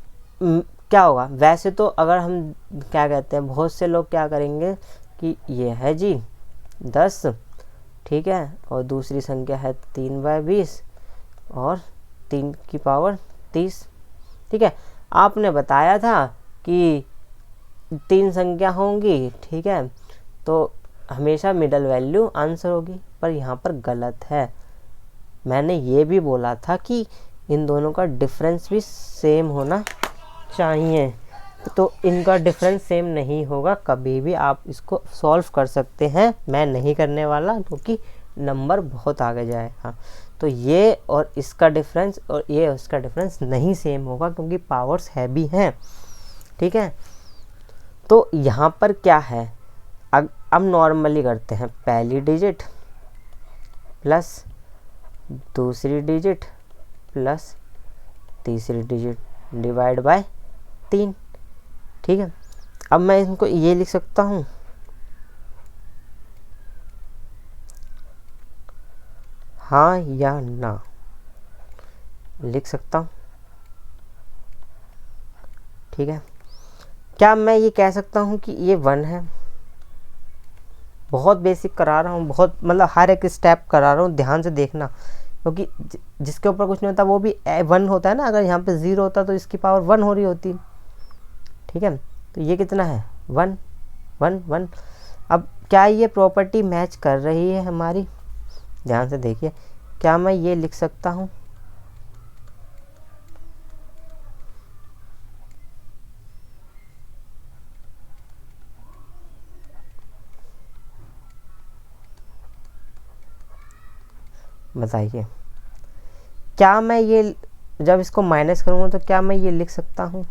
क्या होगा। वैसे तो अगर हम क्या कहते हैं, बहुत से लोग क्या करेंगे कि ये है जी 10, ठीक है, और दूसरी संख्या है 3/20 और 3 की पावर 30। ठीक है, आपने बताया था कि 3 संख्या होंगी, ठीक है, तो हमेशा मिडल वैल्यू आंसर होगी, पर यहाँ पर गलत है। मैंने ये भी बोला था कि इन दोनों का डिफरेंस भी सेम होना चाहिए। तो इनका डिफरेंस सेम नहीं होगा कभी भी। आप इसको सॉल्व कर सकते हैं, मैं नहीं करने वाला क्योंकि नंबर बहुत आगे जाएगा। तो ये और इसका डिफरेंस और ये उसका डिफरेंस नहीं सेम होगा, क्योंकि पावर्स हैवी हैं। ठीक है, तो यहाँ पर क्या है, अब नॉर्मली करते हैं। पहली डिजिट प्लस दूसरी डिजिट प्लस तीसरी डिजिट डिवाइड बाय 3। ठीक है, अब मैं इनको ये लिख सकता हूँ, हाँ या ना लिख सकता हूँ। ठीक है, क्या मैं ये कह सकता हूँ कि ये 1 है। बहुत बेसिक करा रहा हूँ, बहुत मतलब हर एक स्टेप करा रहा हूँ, ध्यान से देखना, क्योंकि जिसके ऊपर कुछ नहीं होता वो भी 1 होता है ना। अगर यहाँ पे 0 होता तो इसकी पावर 1 हो रही होती। ठीक है, तो ये कितना है 1 1 1। अब क्या ये प्रॉपर्टी मैच कर रही है हमारी, ध्यान से देखिए। क्या मैं ये लिख सकता हूँ, बताइए, क्या मैं ये जब इसको माइनस करूँगा तो क्या मैं ये लिख सकता हूँ,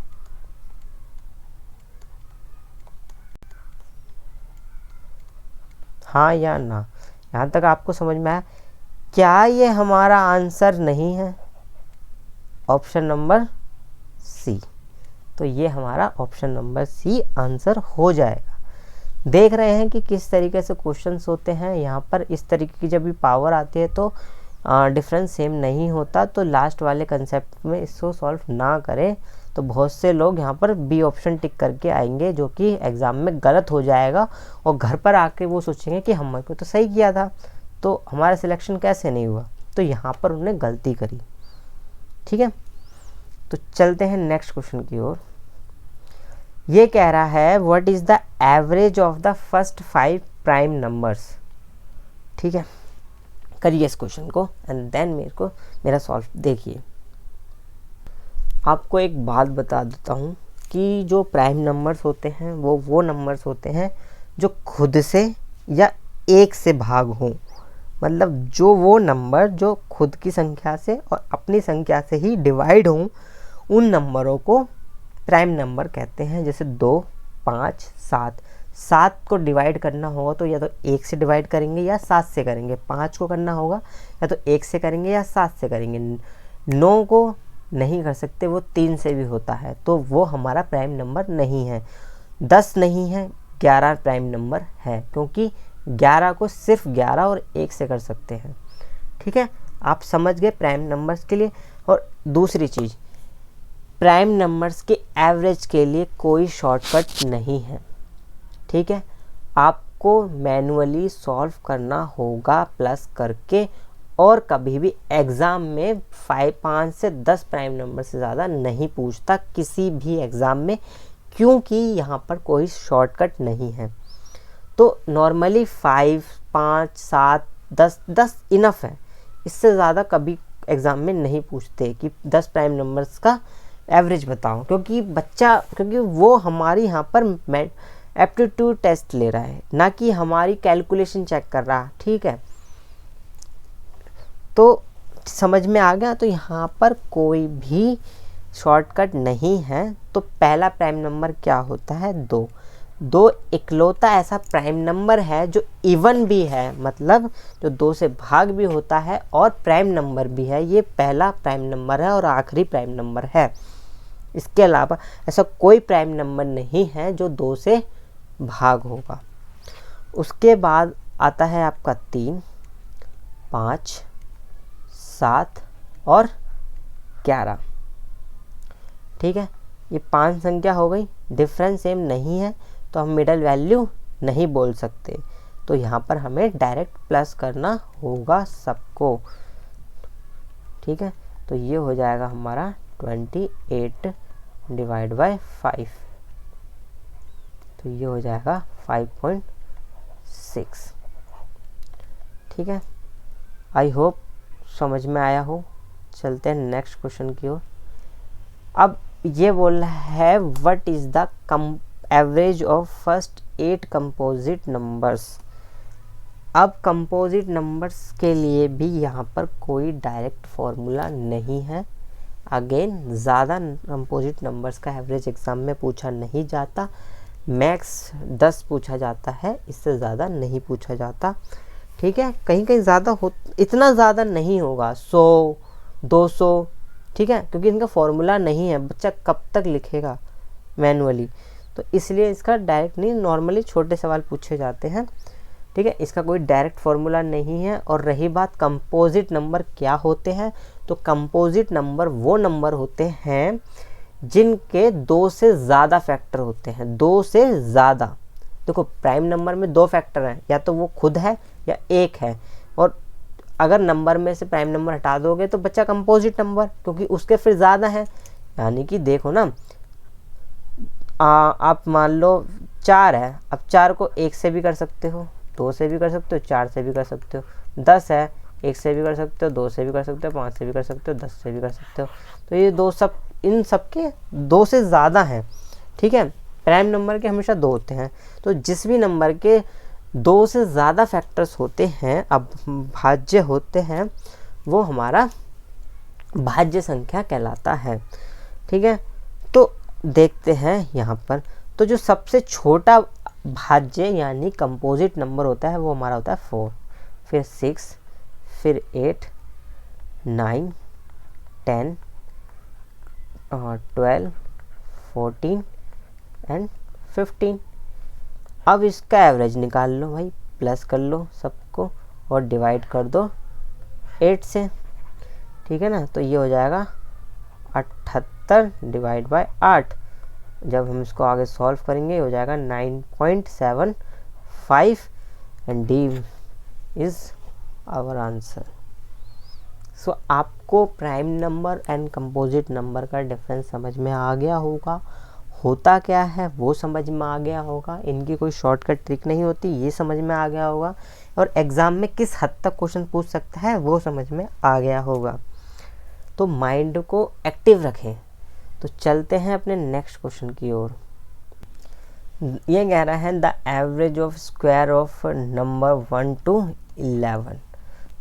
हाँ या ना। यहाँ तक आपको समझ में आया। क्या ये हमारा आंसर नहीं है, ऑप्शन नंबर सी। तो ये हमारा ऑप्शन नंबर सी आंसर हो जाएगा। देख रहे हैं कि किस तरीके से क्वेश्चंस होते हैं। यहाँ पर इस तरीके की जब भी पावर आती है तो डिफरेंस सेम नहीं होता। तो लास्ट वाले कंसेप्ट में इसको सॉल्व ना करें, तो बहुत से लोग यहाँ पर बी ऑप्शन टिक करके आएंगे, जो कि एग्ज़ाम में गलत हो जाएगा, और घर पर आके वो सोचेंगे कि हमको तो सही किया था, तो हमारा सिलेक्शन कैसे नहीं हुआ। तो यहाँ पर उन्होंने गलती करी। ठीक है, तो चलते हैं नेक्स्ट क्वेश्चन की ओर। ये कह रहा है what is the average of the first 5 prime numbers. ठीक है, करिए इस क्वेश्चन को एंड देन मेरा सॉल्व देखिए। आपको एक बात बता देता हूँ कि जो प्राइम नंबर्स होते हैं वो नंबर्स होते हैं जो खुद से या एक से भाग हों। मतलब जो वो नंबर जो खुद की संख्या से और अपनी संख्या से ही डिवाइड हों, उन नंबरों को प्राइम नंबर कहते हैं। जैसे 2, 5, 7। 7 को डिवाइड करना होगा तो या तो 1 से डिवाइड करेंगे या 7 से करेंगे। 5 को करना होगा या तो 1 से करेंगे या 7 से करेंगे। 9 को नहीं कर सकते, वो 3 से भी होता है, तो वो हमारा प्राइम नंबर नहीं है। 10 नहीं है, 11 प्राइम नंबर है, क्योंकि 11 को सिर्फ 11 और 1 से कर सकते हैं। ठीक है, आप समझ गए प्राइम नंबर्स के लिए। और दूसरी चीज़, प्राइम नंबर्स के एवरेज के लिए कोई शॉर्टकट नहीं है। ठीक है, आपको मैनुअली सॉल्व करना होगा प्लस करके, और कभी भी एग्ज़ाम में 5 से 10 प्राइम नंबर से ज़्यादा नहीं पूछता किसी भी एग्ज़ाम में, क्योंकि यहाँ पर कोई शॉर्टकट नहीं है। तो नॉर्मली 5, 5, 7, 10 इनफ है। इससे ज़्यादा कभी एग्ज़ाम में नहीं पूछते कि 10 प्राइम नंबर्स का एवरेज बताओ, क्योंकि वो हमारी यहाँ पर एप्टीट्यूड टेस्ट ले रहा है, ना कि हमारी कैलकुलेशन चेक कर रहा। ठीक है, तो समझ में आ गया। तो यहाँ पर कोई भी शॉर्टकट नहीं है। तो पहला प्राइम नंबर क्या होता है? 2। 2 इकलौता ऐसा प्राइम नंबर है जो इवन भी है, मतलब जो 2 से भाग भी होता है और प्राइम नंबर भी है। ये पहला प्राइम नंबर है और आखिरी प्राइम नंबर है। इसके अलावा ऐसा कोई प्राइम नंबर नहीं है जो 2 से भाग होगा। उसके बाद आता है आपका 3, 5, 7 और 11। ठीक है, ये 5 संख्या हो गई। डिफरेंस सेम नहीं है तो हम मिडल वैल्यू नहीं बोल सकते, तो यहाँ पर हमें डायरेक्ट प्लस करना होगा सबको। ठीक है, तो ये हो जाएगा हमारा 28 डिवाइड बाय 5, तो ये हो जाएगा 5.6। ठीक है, आई होप समझ में आया हो। चलते हैं नेक्स्ट क्वेश्चन की ओर। अब ये बोल रहा है what is the average of first 8 composite numbers. अब कंपोजिट नंबर्स के लिए भी यहाँ पर कोई डायरेक्ट फॉर्मूला नहीं है। अगेन ज़्यादा कंपोजिट नंबर्स का एवरेज एग्ज़ाम में पूछा नहीं जाता। मैक्स 10 पूछा जाता है, इससे ज़्यादा नहीं पूछा जाता। ठीक है, कहीं कहीं ज़्यादा हो, इतना ज़्यादा नहीं होगा, 100, 200। ठीक है, क्योंकि इनका फॉर्मूला नहीं है, बच्चा कब तक लिखेगा मैनुअली, तो इसलिए इसका डायरेक्ट नहीं, नॉर्मली छोटे सवाल पूछे जाते हैं। ठीक है, इसका कोई डायरेक्ट फॉर्मूला नहीं है। और रही बात कंपोजिट नंबर क्या होते हैं, तो कंपोजिट नंबर वो नंबर होते हैं जिनके 2 से ज़्यादा फैक्टर होते हैं। 2 से ज़्यादा, देखो प्राइम नंबर में 2 फैक्टर हैं, या तो वो खुद है या 1 है। और अगर नंबर में से प्राइम नंबर हटा दोगे तो बच्चा कंपोजिट नंबर, क्योंकि उसके फिर ज़्यादा है। यानी कि देखो ना, आप मान लो 4 है, अब 4 को 1 से भी कर सकते हो, 2 से भी कर सकते हो, 4 से भी कर सकते हो। 10 है, 1 से भी कर सकते हो, 2 से भी कर सकते हो, 5 से भी कर सकते हो, 10 से भी कर सकते हो। तो ये इन सब के 2 से ज़्यादा हैं। ठीक है, प्राइम नंबर के हमेशा 2 होते हैं। तो जिस भी नंबर के 2 से ज़्यादा फैक्टर्स होते हैं, अब भाज्य होते हैं, वो हमारा भाज्य संख्या कहलाता है। ठीक है, तो देखते हैं यहाँ पर, तो जो सबसे छोटा भाज्य यानी कंपोजिट नंबर होता है वो हमारा होता है 4, फिर 6, फिर 8, 9, 10, 12, 14 एंड 15। अब इसका एवरेज निकाल लो भाई, प्लस कर लो सबको और डिवाइड कर दो 8 से। ठीक है ना, तो ये हो जाएगा 78 डिवाइड बाय 8। जब हम इसको आगे सॉल्व करेंगे हो जाएगा 9.75 and D is our answer. So आपको prime number and composite number का डिफरेंस समझ में आ गया होगा, होता क्या है वो समझ में आ गया होगा, इनकी कोई शॉर्टकट ट्रिक नहीं होती ये समझ में आ गया होगा, और एग्ज़ाम में किस हद तक क्वेश्चन पूछ सकता है वो समझ में आ गया होगा। तो माइंड को एक्टिव रखें, तो चलते हैं अपने नेक्स्ट क्वेश्चन की ओर। ये कह रहा है the average of square of number 1 to 11।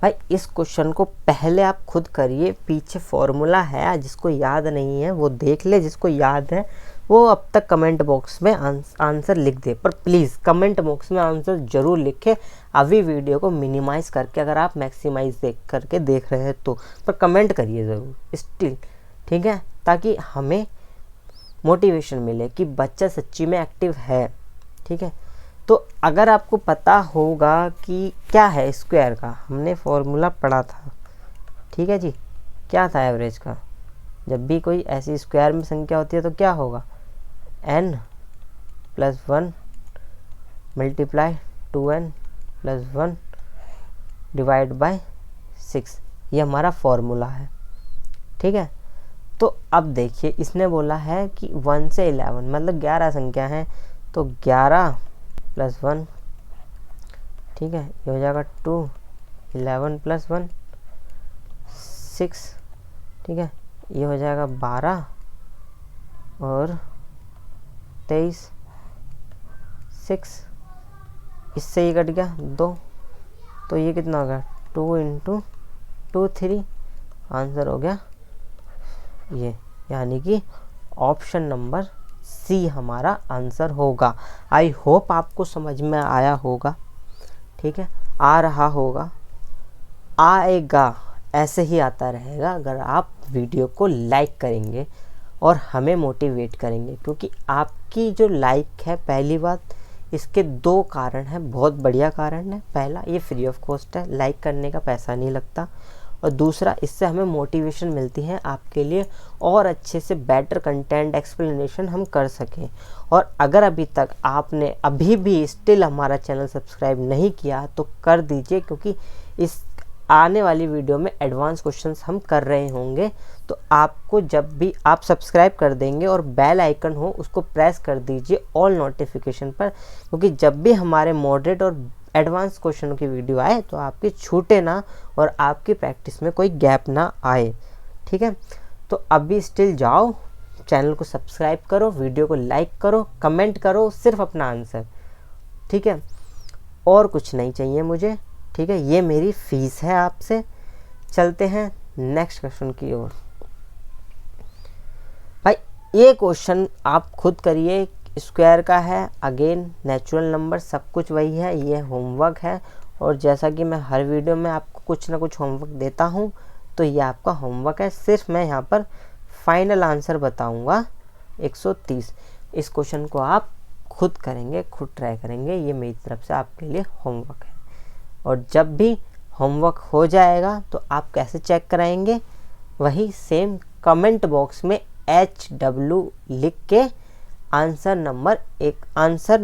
भाई इस क्वेश्चन को पहले आप खुद करिए, पीछे फॉर्मूला है, जिसको याद नहीं है वो देख ले, जिसको याद है वो अब तक कमेंट बॉक्स में आंसर लिख दे। पर प्लीज़ कमेंट बॉक्स में आंसर ज़रूर लिखे, अभी वीडियो को मिनिमाइज़ करके, अगर आप मैक्सिमाइज करके देख रहे हैं तो, पर कमेंट करिए ज़रूर स्टिल, ठीक है, ताकि हमें मोटिवेशन मिले कि बच्चा सच्ची में एक्टिव है। ठीक है, तो अगर आपको पता होगा कि क्या है स्क्वायर का, हमने फॉर्मूला पढ़ा था, ठीक है जी, क्या था एवरेज का, जब भी कोई ऐसी स्क्वायर में संख्या होती है तो क्या होगा, n + 1 × 2n + 1 / 6, ये हमारा फॉर्मूला है। ठीक है, तो अब देखिए इसने बोला है कि 1 से 11 मतलब 11 संख्या है, तो 11 + 1, ठीक है, ये हो जाएगा 2, 11 + 1 6, ठीक है, ये हो जाएगा 12 और 23 6, इससे ये कट गया 2, तो ये कितना हो गया 2 × 2 3, आंसर हो गया ये, यानी कि ऑप्शन नंबर सी हमारा आंसर होगा। आई होप आपको समझ में आया होगा, ठीक है, आ रहा होगा, आएगा, ऐसे ही आता रहेगा अगर आप वीडियो को लाइक करेंगे और हमें मोटिवेट करेंगे, क्योंकि आपकी जो लाइक है, पहली बात इसके 2 कारण हैं, बहुत बढ़िया कारण है। पहला, ये फ्री ऑफ कॉस्ट है, लाइक करने का पैसा नहीं लगता, और दूसरा, इससे हमें मोटिवेशन मिलती है आपके लिए और अच्छे से बेटर कंटेंट एक्सप्लेनेशन हम कर सकें। और अगर अभी तक आपने अभी भी स्टिल हमारा चैनल सब्सक्राइब नहीं किया तो कर दीजिए, क्योंकि इस आने वाली वीडियो में एडवांस क्वेश्चंस हम कर रहे होंगे, तो आपको जब भी आप सब्सक्राइब कर देंगे और बेल आइकन हो उसको प्रेस कर दीजिए ऑल नोटिफिकेशन पर, क्योंकि जब भी हमारे मॉडरेट और एडवांस क्वेश्चनों की वीडियो आए तो आपकी छूटे ना और आपकी प्रैक्टिस में कोई गैप ना आए। ठीक है, तो अभी स्टिल जाओ, चैनल को सब्सक्राइब करो, वीडियो को लाइक करो, कमेंट करो सिर्फ अपना आंसर, ठीक है, और कुछ नहीं चाहिए मुझे। ठीक है, ये मेरी फीस है आपसे। चलते हैं नेक्स्ट क्वेश्चन की ओर। भाई ये क्वेश्चन आप खुद करिए, स्क्वायर का है, अगेन नेचुरल नंबर, सब कुछ वही है, ये होमवर्क है, और जैसा कि मैं हर वीडियो में आपको कुछ ना कुछ होमवर्क देता हूँ, तो ये आपका होमवर्क है। सिर्फ मैं यहाँ पर फाइनल आंसर बताऊँगा 130। इस क्वेश्चन को आप खुद करेंगे, खुद ट्राई करेंगे, ये मेरी तरफ से आपके लिए होमवर्क है। और जब भी होमवर्क हो जाएगा तो आप कैसे चेक कराएंगे, वही सेम कमेंट बॉक्स में HW लिख के आंसर नंबर आंसर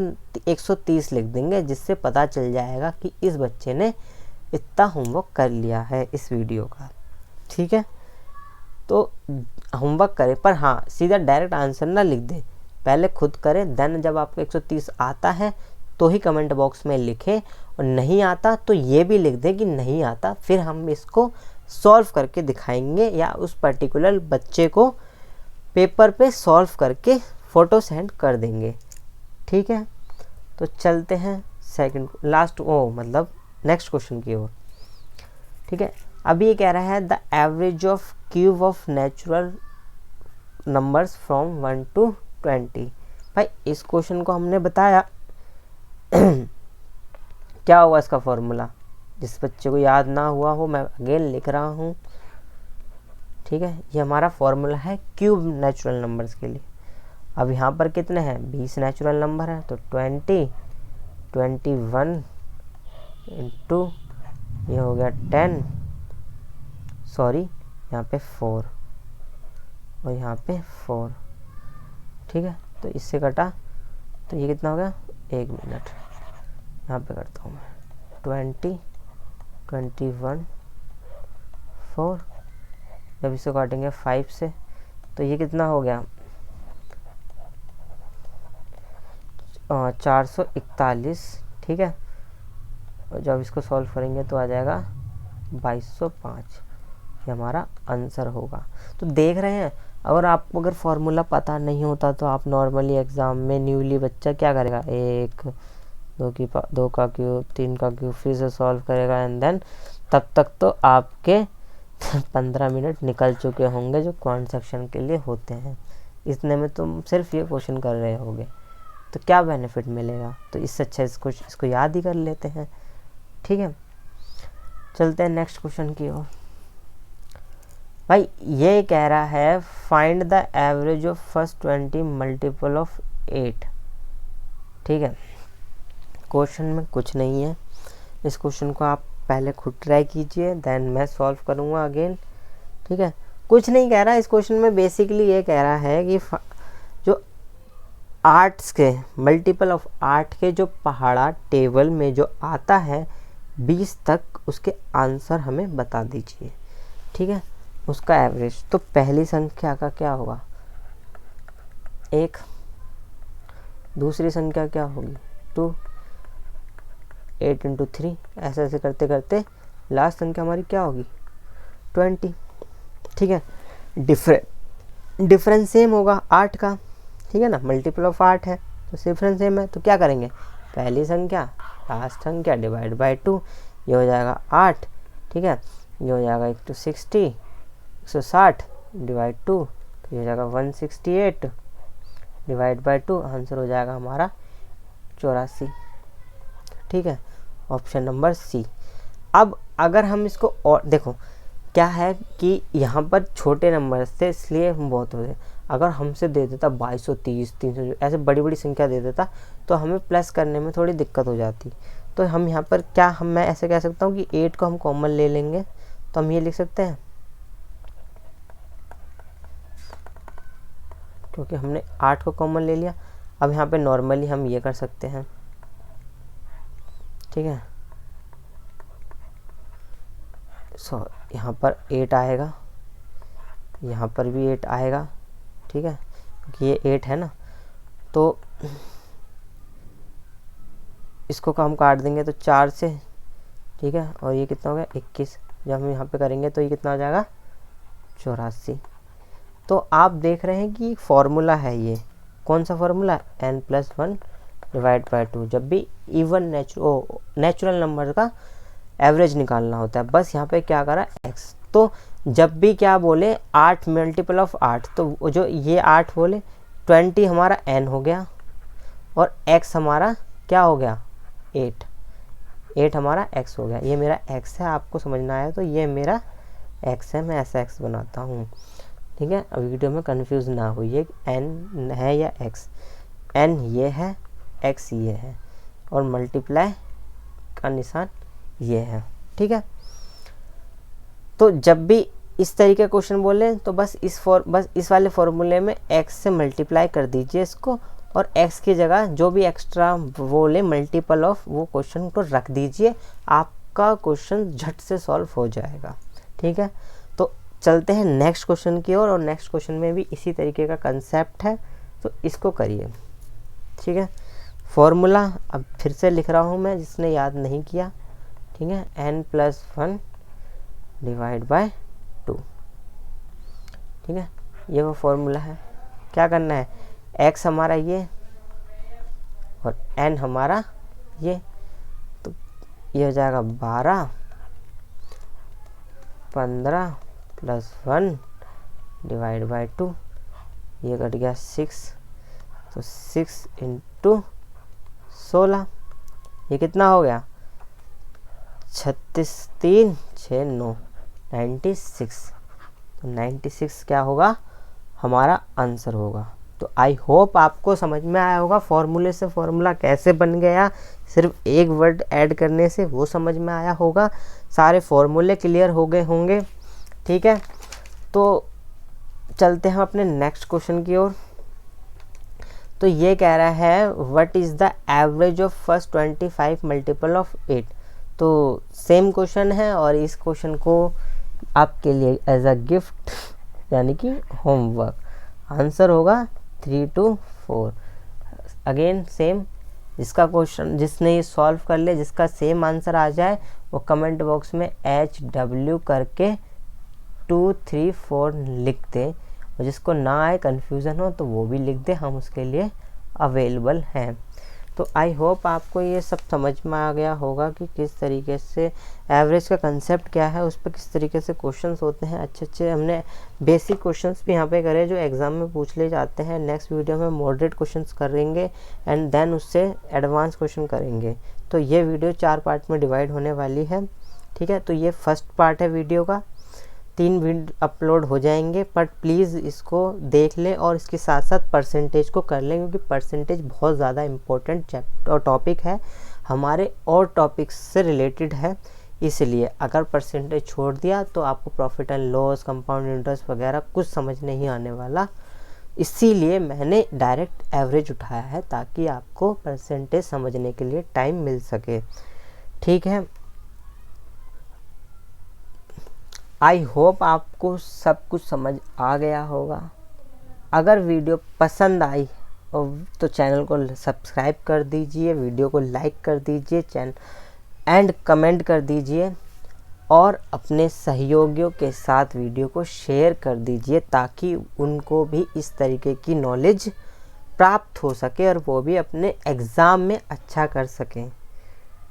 130 लिख देंगे, जिससे पता चल जाएगा कि इस बच्चे ने इतना होमवर्क कर लिया है इस वीडियो का। ठीक है, तो होमवर्क करें, पर हाँ सीधा डायरेक्ट आंसर ना लिख दें, पहले खुद करें, देन जब आपको 130 आता है तो ही कमेंट बॉक्स में लिखें, और नहीं आता तो ये भी लिख दें कि नहीं आता, फिर हम इसको सॉल्व करके दिखाएंगे, या उस पर्टिकुलर बच्चे को पेपर पे सॉल्व करके फ़ोटो सेंड कर देंगे। ठीक है, तो चलते हैं सेकंड लास्ट मतलब नेक्स्ट क्वेश्चन की ओर। ठीक है, अभी ये कह रहा है the average of cube of natural numbers from 1 to 20। भाई इस क्वेश्चन को हमने बताया क्या होगा इसका फॉर्मूला, जिस बच्चे को याद ना हुआ हो मैं अगेन लिख रहा हूँ। ठीक है, ये हमारा फॉर्मूला है क्यूब नेचुरल नंबर्स के लिए। अब यहाँ पर कितने हैं, 20 नेचुरल नंबर है, तो 20, 21 इंटू ये हो गया 10, सॉरी यहाँ पे 4 और यहाँ पे 4। ठीक है, तो इससे कटा तो ये कितना हो गया, 1 मिनट, यहाँ पे करता हूँ मैं 20, 21, 4, जब इसे काटेंगे 5 से तो ये कितना हो गया 441। ठीक है, और जब इसको सॉल्व करेंगे तो आ जाएगा 2205, ये हमारा आंसर होगा। तो देख रहे हैं अगर आपको अगर फॉर्मूला पता नहीं होता तो आप नॉर्मली एग्ज़ाम में न्यूली बच्चा क्या करेगा, 1 2 का क्यूब 3 का क्यूब फिर से सॉल्व करेगा एंड देन तब तक तो आपके 15 मिनट निकल चुके होंगे जो क्वांट सेक्शन के लिए होते हैं। इतने में तुम सिर्फ ये क्वेश्चन कर रहे होगे तो क्या बेनिफिट मिलेगा। तो इससे अच्छा इसको याद ही कर लेते हैं। ठीक है, चलते हैं नेक्स्ट क्वेश्चन की ओर। भाई ये कह रहा है find the average of first 20 multiple of 8। ठीक है, क्वेश्चन में कुछ नहीं है, इस क्वेश्चन को आप पहले खुद ट्राई कीजिए देन मैं सॉल्व करूँगा अगेन। ठीक है, कुछ नहीं कह रहा इस क्वेश्चन में, बेसिकली ये कह रहा है कि जो 8 के मल्टीपल ऑफ 8 के जो पहाड़ा टेबल में जो आता है 20 तक, उसके आंसर हमें बता दीजिए। ठीक है, उसका एवरेज। तो पहली संख्या का क्या होगा 1, दूसरी संख्या क्या होगी 2, 8 × 3, ऐसे ऐसे करते करते लास्ट संख्या हमारी क्या होगी 20। ठीक है, डिफरेंस सेम होगा 8 का। ठीक है ना, मल्टीपल ऑफ 8 है तो डिफरेंस सेम है, तो क्या करेंगे पहली संख्या लास्ट संख्या डिवाइड बाय 2, ये हो जाएगा 8। ठीक है, ये हो जाएगा 160 160 डिवाइड 2, तो ये हो जाएगा 168 डिवाइड बाय 2, आंसर हो जाएगा हमारा 84। ठीक है, ऑप्शन नंबर सी। अब अगर हम इसको और देखो क्या है कि यहाँ पर छोटे नंबर से इसलिए हम बहुत हो गए, अगर हमसे दे देता 2230 300 ऐसे बड़ी बड़ी संख्या दे देता तो हमें प्लस करने में थोड़ी दिक्कत हो जाती। तो हम यहाँ पर क्या मैं ऐसे कह सकता हूँ कि 8 को हम कॉमन ले लेंगे, तो हम ये लिख सकते हैं क्योंकि हमने 8 को कॉमन ले लिया। अब यहाँ पे नॉर्मली हम ये कर सकते हैं। ठीक है, यहाँ पर 8 आएगा, यहाँ पर भी 8 आएगा। ठीक है, क्योंकि ये 8 है ना, तो इसको हम काट देंगे तो 4 से। ठीक है, और ये कितना हो गया 21, जब हम यहाँ पे करेंगे तो ये कितना हो जाएगा 84। तो आप देख रहे हैं कि फॉर्मूला है, ये कौन सा फॉर्मूला n+1 डिवाइड बाय 2। जब भी इवन नेचुरल नंबर का एवरेज निकालना होता है, बस यहाँ पे क्या करा x। तो जब भी क्या बोले 8 मल्टीपल ऑफ 8, तो जो ये 8 बोले 20 हमारा n हो गया और x हमारा क्या हो गया 8 हमारा x हो गया। ये मेरा x है, आपको समझना आया तो ये मेरा x है, मैं ऐसा x बनाता हूँ। ठीक है, अब वीडियो में कंफ्यूज ना हो, ये n है या x, n ये है x ये है और मल्टीप्लाई का निशान ये है। ठीक है, तो जब भी इस तरीके का क्वेश्चन बोले तो बस इस वाले फॉर्मूले में x से मल्टीप्लाई कर दीजिए इसको, और x की जगह जो भी एक्स्ट्रा बोले मल्टीपल ऑफ वो क्वेश्चन को रख दीजिए, आपका क्वेश्चन झट से सॉल्व हो जाएगा। ठीक है, तो चलते हैं नेक्स्ट क्वेश्चन की ओर, और नेक्स्ट क्वेश्चन में भी इसी तरीके का कंसेप्ट है, तो इसको करिए। ठीक है, फॉर्मूला अब फिर से लिख रहा हूँ मैं जिसने याद नहीं किया। ठीक है, n+1 डिवाइड बाय 2। ठीक है, ये वो फॉर्मूला है। क्या करना है, x हमारा ये और n हमारा ये, तो ये हो जाएगा 12 15 + 1 डिवाइड बाय 2, ये कट गया 6, तो 6 × 16, ये कितना हो गया 36 3 6 9 96। तो 96 क्या होगा हमारा आंसर होगा। तो आई होप आपको समझ में आया होगा फॉर्मूले से फॉर्मूला कैसे बन गया, सिर्फ एक वर्ड ऐड करने से वो समझ में आया होगा, सारे फॉर्मूले क्लियर हो गए होंगे। ठीक है, तो चलते हैं अपने नेक्स्ट क्वेश्चन की ओर। तो ये कह रहा है what is the average of first 25 multiple of 8। तो सेम क्वेश्चन है और इस क्वेश्चन को आपके लिए एज अ गिफ्ट यानी कि होमवर्क आंसर होगा 3 to 4। अगेन सेम, जिसका क्वेश्चन जिसने ये सॉल्व कर ले, जिसका सेम आंसर आ जाए वो कमेंट बॉक्स में HW करके 2 3 4 लिख दे, और जिसको ना आए, कन्फ्यूज़न हो, तो वो भी लिख दे, हम उसके लिए अवेलेबल हैं। तो आई होप आपको ये सब समझ में आ गया होगा कि किस तरीके से एवरेज का कंसेप्ट क्या है, उस पर किस तरीके से क्वेश्चंस होते हैं। अच्छे हमने बेसिक क्वेश्चंस भी यहाँ पे करे जो एग्ज़ाम में पूछ ले जाते हैं। नेक्स्ट वीडियो में मॉडरेट क्वेश्चंस करेंगे एंड देन उससे एडवांस क्वेश्चन करेंगे। तो ये वीडियो 4 पार्ट में डिवाइड होने वाली है, ठीक है। तो ये फर्स्ट पार्ट है वीडियो का, 3 वीडियो अपलोड हो जाएंगे, बट प्लीज़ इसको देख लें और इसके साथ साथ परसेंटेज को कर लें, क्योंकि परसेंटेज बहुत ज़्यादा इम्पोर्टेंट चैप्टर टॉपिक है, हमारे और टॉपिक्स से रिलेटेड है। इसलिए अगर परसेंटेज छोड़ दिया तो आपको profit and loss, compound interest वगैरह कुछ समझ नहीं आने वाला। इसीलिए मैंने डायरेक्ट एवरेज उठाया है, ताकि आपको परसेंटेज समझने के लिए टाइम मिल सके, ठीक है। आई होप आपको सब कुछ समझ आ गया होगा। अगर वीडियो पसंद आई तो चैनल को सब्सक्राइब कर दीजिए, वीडियो को लाइक कर दीजिए, चैनल एंड कमेंट कर दीजिए, और अपने सहयोगियों के साथ वीडियो को शेयर कर दीजिए, ताकि उनको भी इस तरीके की नॉलेज प्राप्त हो सके और वो भी अपने एग्ज़ाम में अच्छा कर सकें,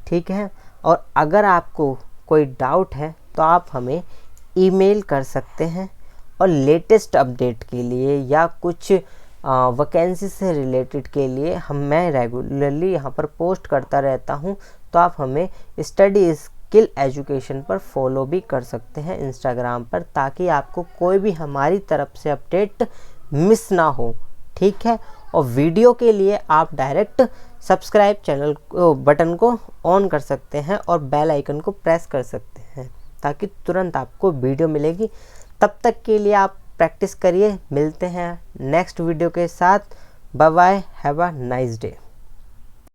ठीक है। और अगर आपको कोई डाउट है तो आप हमें ईमेल कर सकते हैं, और लेटेस्ट अपडेट के लिए या कुछ वैकेंसी से रिलेटेड के लिए मैं रेगुलरली यहाँ पर पोस्ट करता रहता हूँ। तो आप हमें स्टडी स्किल एजुकेशन पर फॉलो भी कर सकते हैं इंस्टाग्राम पर, ताकि आपको कोई भी हमारी तरफ से अपडेट मिस ना हो, ठीक है। और वीडियो के लिए आप डायरेक्ट सब्सक्राइब चैनल बटन को ऑन कर सकते हैं और बेल आइकन को प्रेस कर सकते हैं, ताकि तुरंत आपको वीडियो मिलेगी। तब तक के लिए आप प्रैक्टिस करिए। मिलते हैं नेक्स्ट वीडियो के साथ। Bye bye, have a nice day.